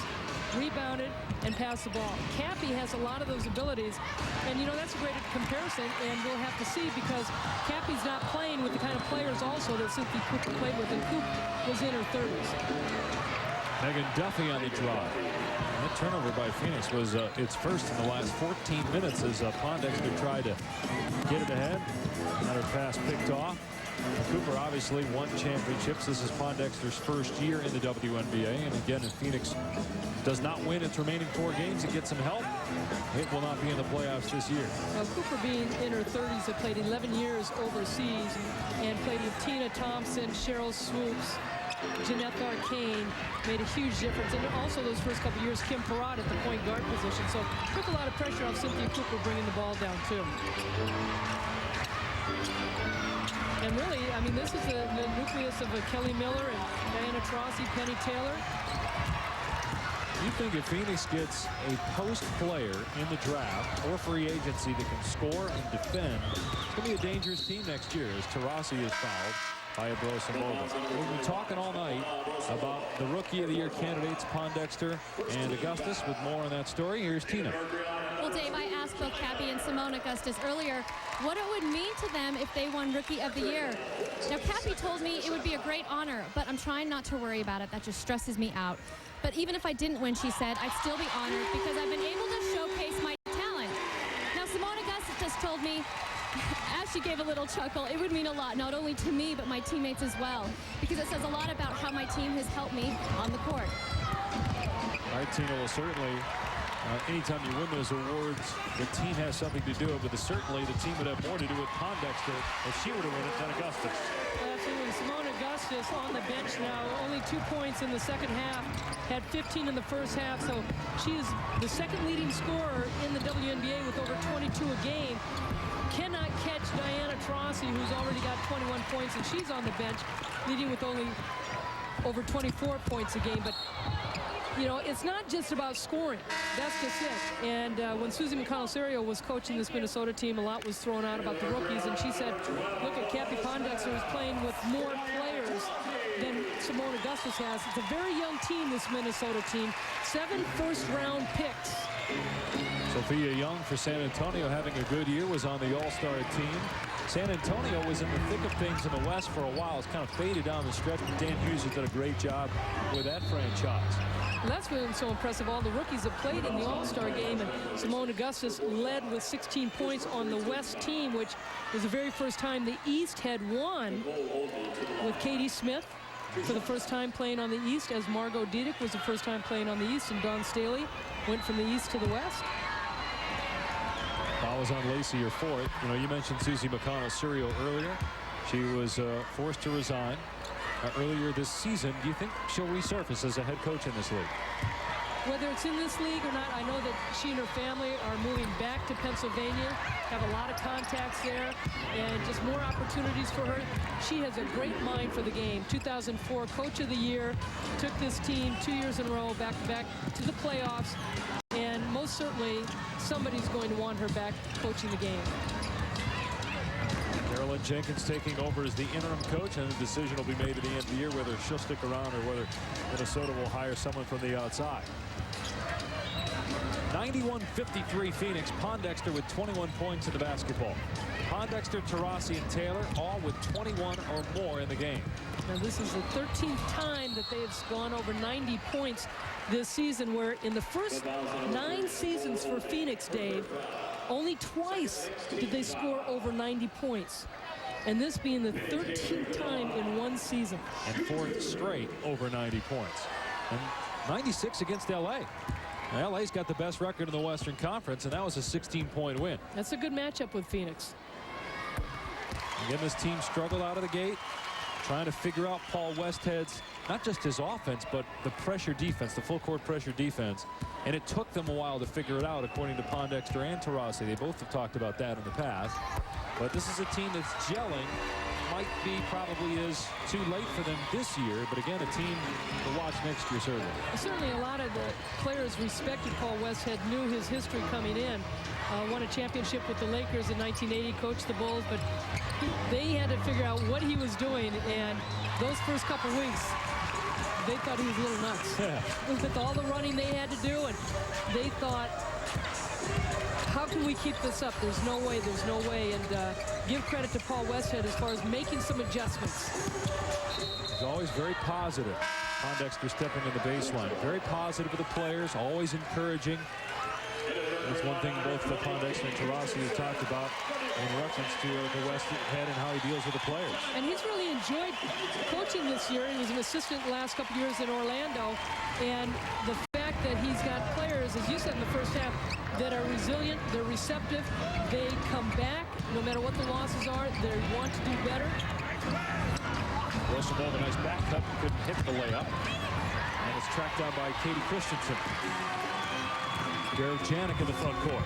B: rebounded, and passed the ball. Cappie has a lot of those abilities, and you know, that's a great comparison, and we'll have to see, because Cappie's not playing with the kind of players also that Cynthia Cooper played with, and Coop was in her 30s.
A: Megan Duffy on the drive. That turnover by Phoenix was its first in the last 14 minutes as Pondexter tried to get it ahead. Had her pass picked off. Cooper obviously won championships. This is Pondexter's first year in the WNBA. And again, if Phoenix does not win its remaining 4 games and get some help, it will not be in the playoffs this year.
B: Now, Cooper being in her 30s, had played 11 years overseas and played with Tina Thompson, Cheryl Swoops, Jeanette Arcane, made a huge difference. And also those first couple years, Kim Perrott at the point guard position. So took a lot of pressure off Cynthia Cooper bringing the ball down, too. And really, I mean, this is the nucleus of Kelly Miller and Diana Taurasi, Penny Taylor.
A: You think if Phoenix gets a post player in the draft or free agency that can score and defend, it's going to be a dangerous team next year as Taurasi is fouled by Seimone. We'll be talking all night about the Rookie of the Year candidates, Pondexter and Augustus. With more on that story, here's Tina.
C: Well, Dave, I asked both Cappie and Seimone Augustus earlier what it would mean to them if they won Rookie of the Year. Now, Cappie told me it would be a great honor, but I'm trying not to worry about it. That just stresses me out. But even if I didn't win, she said, I'd still be honored because I've been able to showcase my talent. Now, Seimone Augustus just told me, as she gave a little chuckle, it would mean a lot, not only to me, but my teammates as well, because it says a lot about how my team has helped me on the court.
A: All right, Tina, well, certainly, anytime you win those awards, the team has something to do with it, but certainly the team would have more to do with Pondexter if she were to win it than Augustus.
B: Absolutely. Seimone Augustus Augustus on the bench now. Only 2 points in the second half. Had 15 in the first half, so she is the second leading scorer in the WNBA with over 22 a game. Cannot catch Diana Taurasi, who's already got 21 points, and she's on the bench, leading with only over 24 points a game. But you know, it's not just about scoring. That's just it. And when Susie McConnell-Serio was coaching this Minnesota team, a lot was thrown out about the rookies. And she said, look at Cappie Pondexter is playing with more players than Seimone Augustus has. It's a very young team, this Minnesota team. 7 first-round picks.
A: Sophia Young for San Antonio having a good year, was on the All-Star team. San Antonio was in the thick of things in the West for a while. It's kind of faded down the stretch, but Dan Hughes has done a great job with that franchise.
B: And that's been so impressive. All the rookies have played in the All-Star game, and Seimone Augustus led with 16 points on the West team, which was the very first time the East had won, with Katie Smith for the first time playing on the East, as Margot Diedick was the first time playing on the East, and Dawn Staley went from the East to the West.
A: Foul was on Lacey, your fourth. You know, you mentioned Susie McConnell-Serio earlier. She was forced to resign earlier this season. Do you think she'll resurface as a head coach in this league?
B: Whether it's in this league or not, I know that she and her family are moving back to Pennsylvania, have a lot of contacts there, and just more opportunities for her. She has a great mind for the game. 2004 Coach of the Year, took this team 2 years in a row back to the playoffs, and most certainly somebody's going to want her back coaching the game.
A: Carolyn Jenkins taking over as the interim coach, and the decision will be made at the end of the year whether she'll stick around or whether Minnesota will hire someone from the outside. 91-53 Phoenix. Pondexter with 21 points in the basketball. Pondexter, Taurasi, and Taylor all with 21 or more in the game.
B: Now this is the 13th time that they've gone over 90 points this season, where in the first 9 seasons for Phoenix, Dave, only twice did they score over 90 points. And this being the 13th time in one season.
A: And 4th straight over 90 points. And 96 against LA. Now, LA's got the best record in the Western Conference, and that was a 16-point win.
B: That's a good matchup with Phoenix.
A: Again, this team struggled out of the gate, trying to figure out Paul Westhead's, not just his offense, but the pressure defense, the full court pressure defense. And it took them a while to figure it out, according to Pondexter and Taurasi. They both have talked about that in the past. But this is a team that's gelling. Might be probably is too late for them this year, but again, a team to watch next year, certainly.
B: Certainly a lot of the players respected Paul Westhead, knew his history coming in. Won a championship with the Lakers in 1980, coached the Bulls, but they had to figure out what he was doing, and those first couple weeks, they thought he was a little nuts.
A: Yeah.
B: With all the running they had to do, and they thought, how can we keep this up? There's no way, there's no way. And give credit to Paul Westhead as far as making some adjustments.
A: He's always very positive. Pondexter stepping in the baseline. Very positive with the players, always encouraging. That's one thing both Pondexter and Taurasi have talked about in reference to the Westhead and how he deals with the players.
B: And he's really enjoyed coaching this year. He was an assistant the last couple years in Orlando. And the fact that he's got players, as you said in the first half, that are resilient, they're receptive, they come back no matter what the losses are, they want to do better.
A: Wilson Ball, a nice back cut, couldn't hit the layup. And it's tracked down by Katie Christensen. Derek Janik in the front court.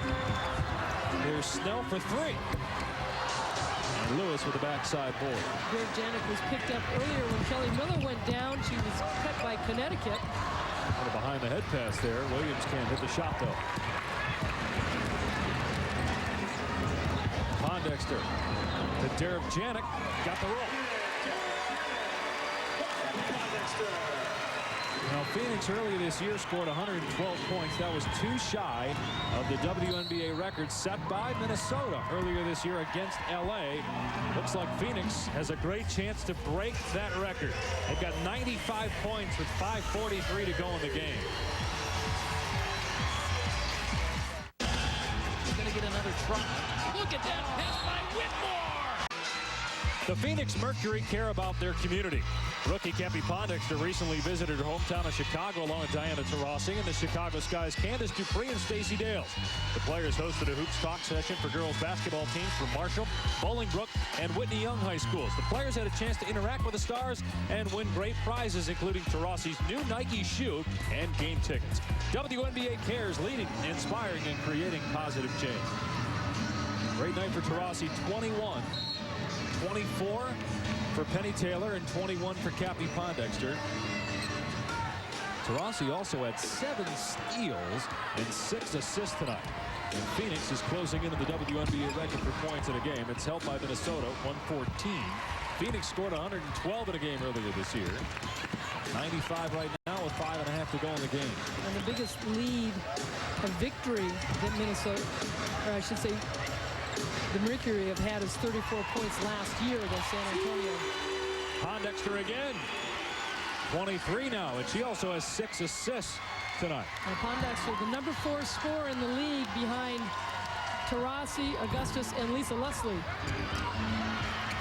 A: Here's Snell for 3. And Lewis with the backside board.
B: Derek Janik was picked up earlier when Kelly Miller went down. She was cut by Connecticut.
A: Kind of behind the head pass there. Williams can't hit the shot, though. Pondexter to Derek Janik. Got the roll. Now, Phoenix earlier this year scored 112 points. That was 2 shy of the WNBA record set by Minnesota earlier this year against LA. Looks like Phoenix has a great chance to break that record. They've got 95 points with 5:43 to go in the game.
M: He's going to get another try. Look at that pass by Whitmore.
A: The Phoenix Mercury care about their community. Rookie Cappie Pondexter recently visited her hometown of Chicago along with Diana Taurasi and the Chicago Sky's Candace Dupree and Stacey Dales. The players hosted a hoops talk session for girls basketball teams from Marshall, Bolingbrook, and Whitney Young high schools. The players had a chance to interact with the stars and win great prizes, including Taurasi's new Nike shoe and game tickets. WNBA cares, leading, inspiring, and creating positive change. Great night for Taurasi. 21, 24 for Penny Taylor, and 21 for Cappie Pondexter. Taurasi also had 7 steals and 6 assists tonight. And Phoenix is closing into the WNBA record for points in a game. It's held by Minnesota, 114. Phoenix scored 112 in a game earlier this year. 95 right now with 5.5 to go in the game.
B: And the biggest lead of victory that Minnesota, or I should say, the Mercury have had is 34 points last year against San Antonio.
A: Pondexter again. 23 now, and she also has 6 assists tonight.
B: Now Pondexter, the number 4 scorer in the league behind Taurasi, Augustus, and Lisa Leslie.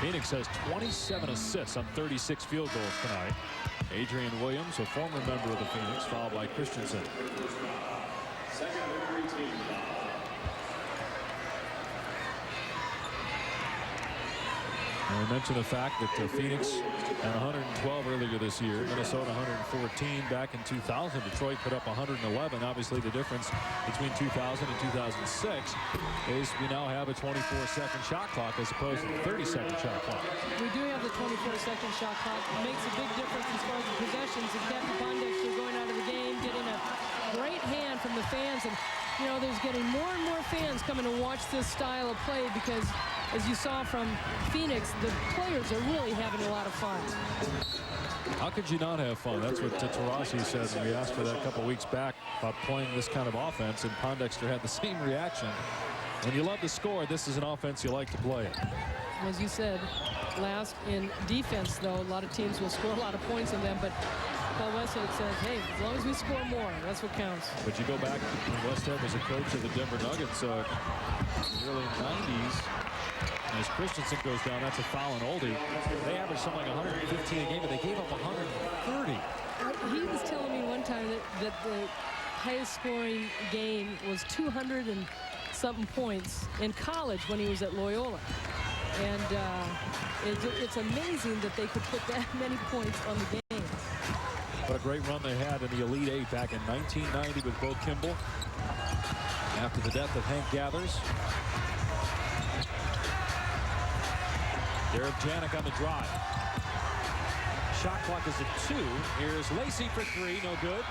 A: Phoenix has 27 assists on 36 field goals tonight. Adrian Williams, a former member of the Phoenix, followed by Christensen. And we mentioned the fact that Phoenix had 112 earlier this year. Minnesota 114 back in 2000. Detroit put up 111. Obviously, the difference between 2000 and 2006 is we now have a 24-second shot clock as opposed to the 30-second shot clock.
B: We do have the 24-second shot clock. It makes a big difference as far as the possessions. And Cappie Pondexter going out of the game, getting a great hand from the fans. And, you know, there's getting more and more fans coming to watch this style of play because, as you saw from Phoenix, the players are really having a lot of fun.
A: How could you not have fun? That's what Taurasi said when we asked for that a couple weeks back about playing this kind of offense, and Pondexter had the same reaction. When you love to score, this is an offense you like to play.
B: As you said, last in defense, though, a lot of teams will score a lot of points in them, but Paul Westhead says, hey, as long as we score more, that's what counts.
A: But you go back when Westhead was a coach of the Denver Nuggets in the early 90s. As Christensen goes down, that's a foul on Oldie. They averaged something like 115 a game, but they gave up 130.
B: He was telling me one time that the highest scoring game was 200 and something points in college when he was at Loyola. And it's amazing that they could put that many points on the game.
A: What a great run they had in the Elite Eight back in 1990 with Bo Kimball. After the death of Hank Gathers. Derek Janik on the drive. Shot clock is at 2. Here's Lacey for 3, no good.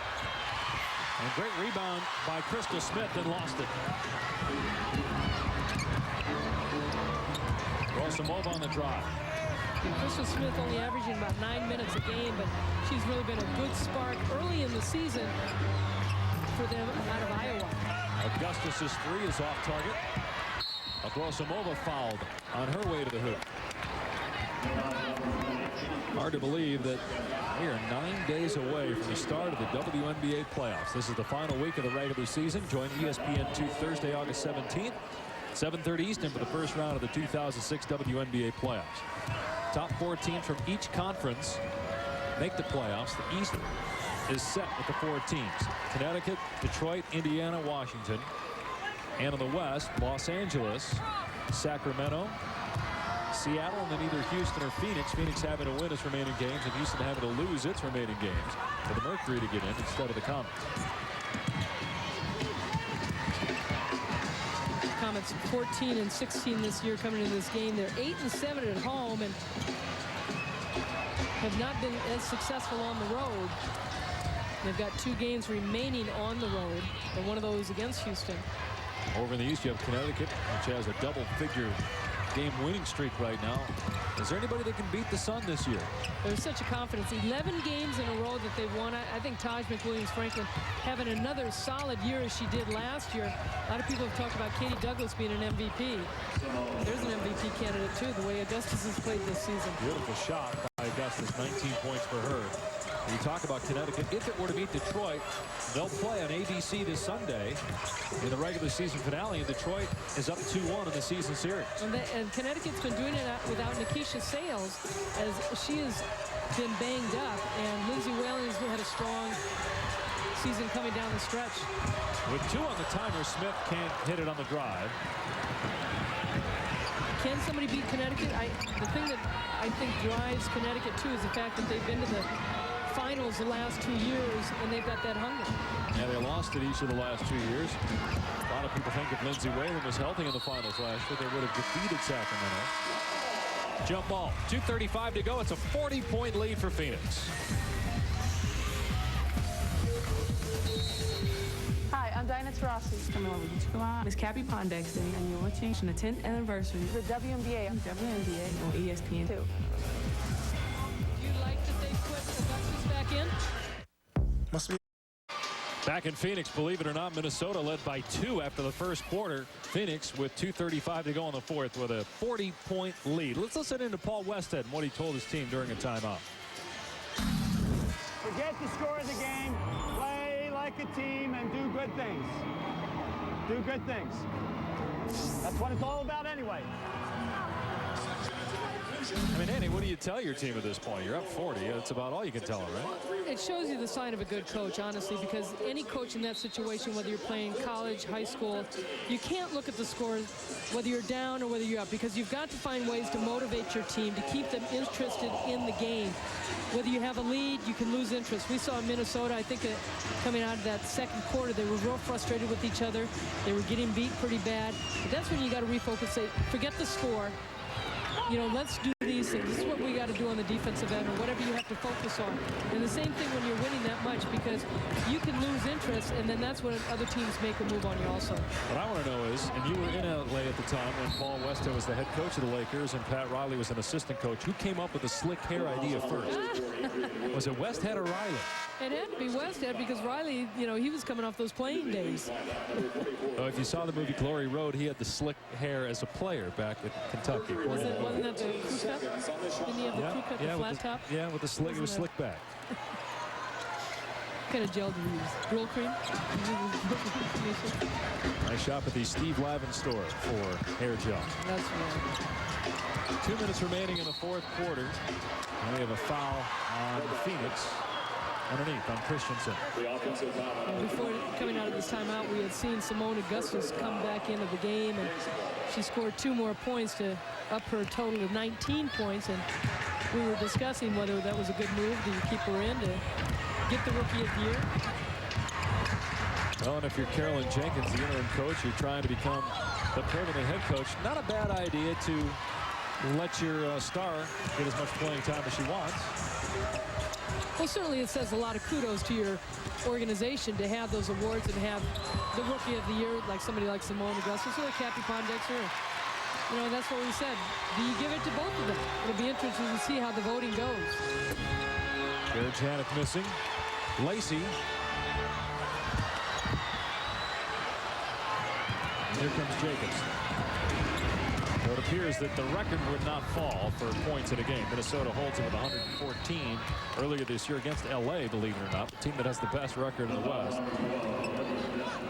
A: And great rebound by Crystal Smith and lost it. Rosamova on the drive.
B: Crystal Smith only averaging about 9 minutes a game, but she's really been a good spark early in the season for them out of Iowa.
A: Augustus's 3 is off target. Rosamova fouled on her way to the hoop. Hard to believe that we are 9 days away from the start of the WNBA playoffs. This is the final week of the regular season. Join ESPN 2 Thursday, August 17th, 7:30 Eastern for the first round of the 2006 WNBA playoffs. Top 4 teams from each conference make the playoffs. The East is set with the 4 teams: Connecticut, Detroit, Indiana, Washington. And on the West, Los Angeles, Sacramento, Seattle, and then either Houston or Phoenix. Phoenix having to win its remaining games and Houston having to lose its remaining games for the Mercury to get in instead of the Comets.
B: Comets 14 and 16 this year coming into this game. They're 8 and 7 at home and have not been as successful on the road. They've got 2 games remaining on the road, and one of those against Houston.
A: Over in the East, you have Connecticut, which has a double-figure game winning streak right now. Is there anybody that can beat the Sun this year?
B: There's such a confidence. 11 games in a row that they've won. I think Taj McWilliams-Franklin having another solid year as she did last year. A lot of people have talked about Katie Douglas being an MVP. There's an MVP candidate, too, the way Augustus has played this season.
A: Beautiful shot by Augustus, 19 points for her. You talk about Connecticut. If it were to beat Detroit, they'll play on ABC this Sunday in the regular season finale, and Detroit is up 2-1 in the season series.
B: And Connecticut's been doing it without Nikisha Sales, as she has been banged up, and Lindsay Whalen has had a strong season coming down the stretch.
A: With 2 on the timer, Smith can't hit it on the drive.
B: Can somebody beat Connecticut? The thing that I think drives Connecticut, too, is the fact that they've been to the finals the last 2 years, and they've got that hunger.
A: Yeah, they lost it each of the last 2 years. A lot of people think if Lindsay Whalen was healthy in the finals last year, they would have defeated Sacramento. Jump ball. 2:35 to go. It's a 40-point lead for Phoenix.
H: Hi, I'm Diana Taurasi.
N: Coming over to come Miss Cappie Pondexter, and you're watching the 10th anniversary
H: The WNBA.
N: WNBA on ESPN 2.
B: Do you like that they put Augustus back in?
A: Must be. Back in Phoenix, believe it or not, Minnesota led by 2 after the first quarter. Phoenix with 2:35 to go in the fourth with a 40-point lead. Let's listen in to Paul Westhead and what he told his team during a timeout.
O: Forget the score of the game. Play like a team and do good things. Do good things. That's what it's all about anyway.
A: I mean, Andy, what do you tell your team at this point? You're up 40. That's about all you can tell them, right?
B: It shows you the sign of a good coach, honestly, because any coach in that situation, whether you're playing college, high school, you can't look at the scores, whether you're down or whether you're up, because you've got to find ways to motivate your team, to keep them interested in the game. Whether you have a lead, you can lose interest. We saw Minnesota, I think, coming out of that second quarter, they were real frustrated with each other. They were getting beat pretty bad. But that's when you got to refocus, say, forget the score. You know, let's do these things. This is what we got to do on the defensive end, or whatever you have to focus on. And the same thing when you're winning that much, because you can lose interest, and then that's when other teams make a move on you also.
A: What I want to know is, and you were in LA at the time when Paul Westhead was the head coach of the Lakers and Pat Riley was an assistant coach. Who came up with the slick hair idea first? Was it Westhead or Riley?
B: It had to be Westhead, because Riley, you know, he was coming off those playing days.
A: Oh, if you saw the movie Glory Road, he had the slick hair as a player back at Kentucky.
B: Wasn't that the crew cut? Didn't he have the crew cut, the flat top?
A: Yeah, with the slick, it was slick back.
B: What kind of gel do you use? Grill cream?
A: I shop at the Steve Lavin store for hair gel.
B: That's right.
A: 2 minutes remaining in the fourth quarter. And we have a foul on Phoenix. Underneath on Christensen.
B: Before coming out of this timeout, we had seen Seimone Augustus come back into the game, and she scored 2 more points to up her total of 19 points. And we were discussing whether that was a good move. Do you keep her in to get the Rookie of the Year?
A: Well, and if you're Carolyn Jenkins, the interim coach, you're trying to become the permanent head coach. Not a bad idea to let your star get as much playing time as she wants.
B: Well, certainly it says a lot of kudos to your organization to have those awards and have the Rookie of the Year, like somebody like Seimone Augustus or Cappie Pondexter. You know, that's what we said. Do you give it to both of them? It'll be interesting to see how the voting goes.
A: Jared Janik missing. Lacey. Here comes Jacobs. So it appears that the record would not fall for points in a game. Minnesota holds it with 114 earlier this year against LA, believe it or not, the team that has the best record in the West.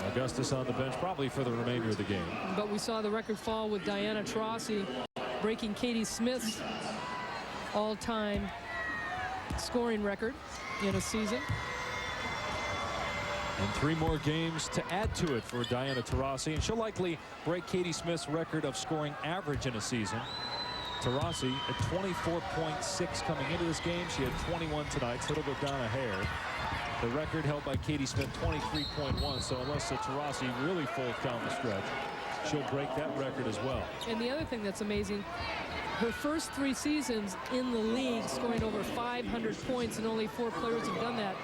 A: Augustus on the bench probably for the remainder of the game.
B: But we saw the record fall with Diana Taurasi breaking Katie Smith's all-time scoring record in a season.
A: And 3 more games to add to it for Diana Taurasi, and she'll likely break Katie Smith's record of scoring average in a season. Taurasi at 24.6 coming into this game. She had 21 tonight, so it'll go down a hair. The record held by Katie Smith, 23.1. So unless Taurasi really folds down the stretch, she'll break that record as well.
B: And the other thing that's amazing, her first 3 seasons in the league scoring over 500 points, and only 4 players have done that.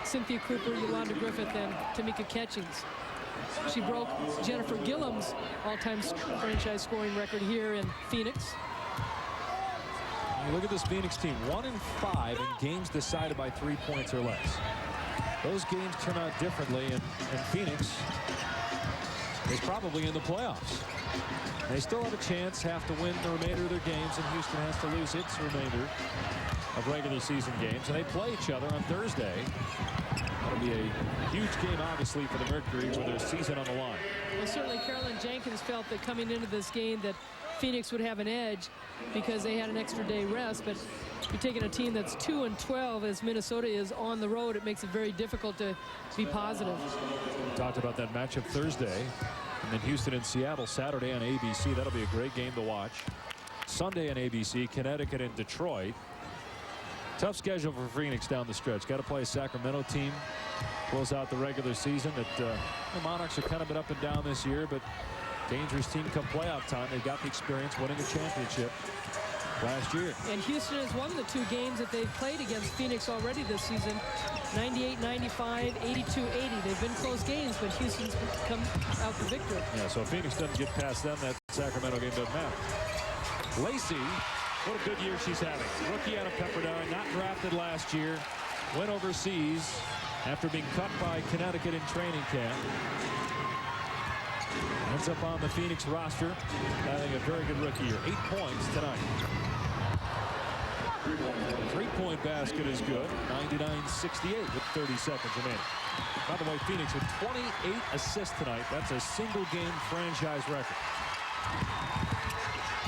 B: Cynthia Cooper, Yolanda Griffith, and Tamika Catchings. She broke Jennifer Gilliam's all-time franchise scoring record here in Phoenix.
A: Look at this Phoenix team, 1 in 5 in games decided by 3 points or less. Those games turn out differently, and Phoenix is probably in the playoffs. They still have a chance, have to win the remainder of their games, and Houston has to lose its remainder. of regular season games, and they play each other on Thursday. That'll be a huge game, obviously, for the Mercury with their season on the line.
B: Well, certainly Carolyn Jenkins felt that coming into this game that Phoenix would have an edge because they had an extra day rest, but you're taking a team that's 2-12 as Minnesota is on the road. It makes it very difficult to be positive.
A: We talked about that matchup Thursday, and then Houston and Seattle Saturday on ABC. That'll be a great game to watch. Sunday on ABC, Connecticut and Detroit. Tough schedule for Phoenix down the stretch. Got to play a Sacramento team. Close out the regular season. That the Monarchs have kind of been up and down this year, but dangerous team come playoff time. They've got the experience winning a championship last year.
B: And Houston has won the 2 games that they've played against Phoenix already this season. 98-95, 82-80. They've been close games, but Houston's come out the victor.
A: Yeah, so if Phoenix doesn't get past them, that Sacramento game doesn't matter. Lacey, what a good year she's having. Rookie out of Pepperdine, not drafted last year. Went overseas after being cut by Connecticut in training camp. Ends up on the Phoenix roster, having a very good rookie year. 8 points tonight. 3-point basket is good. 99-68 with 30 seconds remaining. By the way, Phoenix with 28 assists tonight. That's a single-game franchise record.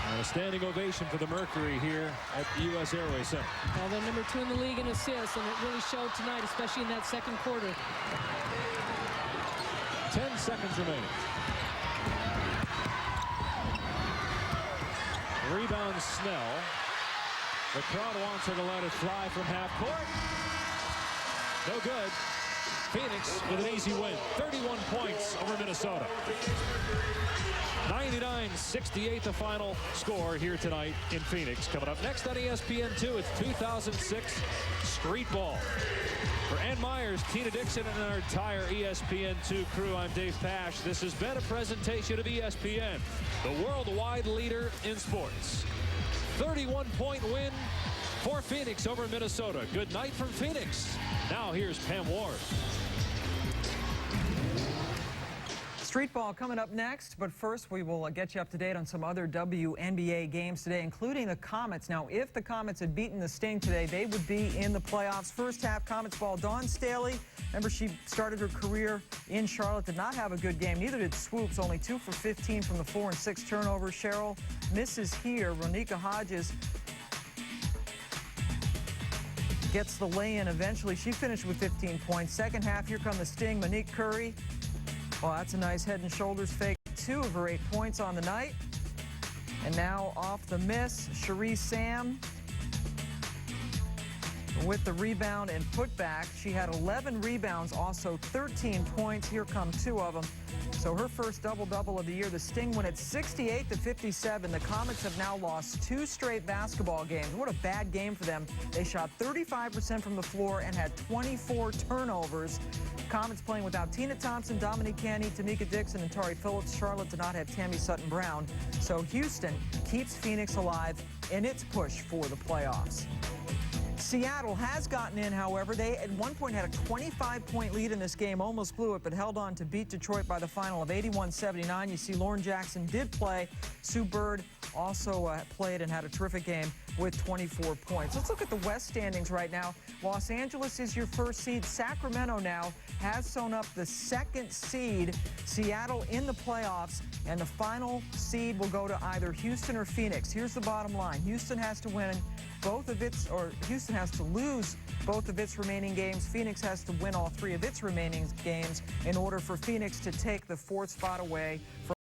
A: And a standing ovation for the Mercury here at the U.S. Airways Center.
B: Well, they're number 2 in the league in assists, and it really showed tonight, especially in that second quarter.
A: 10 seconds remaining. Rebound Snell. The crowd wants her to let it fly from half court. No good. Phoenix with an easy win. 31 points over Minnesota. 99-68 the final score here tonight in Phoenix. Coming up next on ESPN2, it's 2006 Street Ball. For Ann Meyers, Tina Dixon, and our entire ESPN2 crew, I'm Dave Pasch. This has been a presentation of ESPN, the worldwide leader in sports. 31-point win for Phoenix over Minnesota. Good night from Phoenix. Now here's Pam Ward.
G: Street ball coming up next, but first we will get you up to date on some other WNBA games today, including the Comets. Now, if the Comets had beaten the Sting today, they would be in the playoffs. First half, Comets ball. Dawn Staley, remember she started her career in Charlotte, did not have a good game. Neither did Swoops, only 2 for 15 from the floor and 6 turnovers. Cheryl misses here. Ronika Hodges gets the lay-in eventually. She finished with 15 points. Second half, here come the Sting. Monique Curry. Well, that's a nice head and shoulders fake. 2 of her 8 points on the night. And now off the miss, Cherie Sam with the rebound and putback. She had 11 rebounds, also 13 points. Here come 2 of them. So her first double-double of the year. The Sting win at 68-57. The Comets have now lost 2 straight basketball games. What a bad game for them. They shot 35% from the floor and had 24 turnovers. Comets playing without Tina Thompson, Dominique Canny, Tamika Dixon, and Tari Phillips. Charlotte did not have Tammy Sutton-Brown. So Houston keeps Phoenix alive in its push for the playoffs. Seattle has gotten in, however. They at one point had a 25-point lead in this game, almost blew it, but held on to beat Detroit by the final of 81-79. You see Lauren Jackson did play. Sue Bird also played and had a terrific game with 24 points. Let's look at the West standings right now. Los Angeles is your first seed. Sacramento now has sewn up the 2nd seed. Seattle in the playoffs, and the final seed will go to either Houston or Phoenix. Here's the bottom line. Houston has to win both of its, or Houston has to lose both of its remaining games. Phoenix has to win all 3 of its remaining games in order for Phoenix to take the 4th spot away from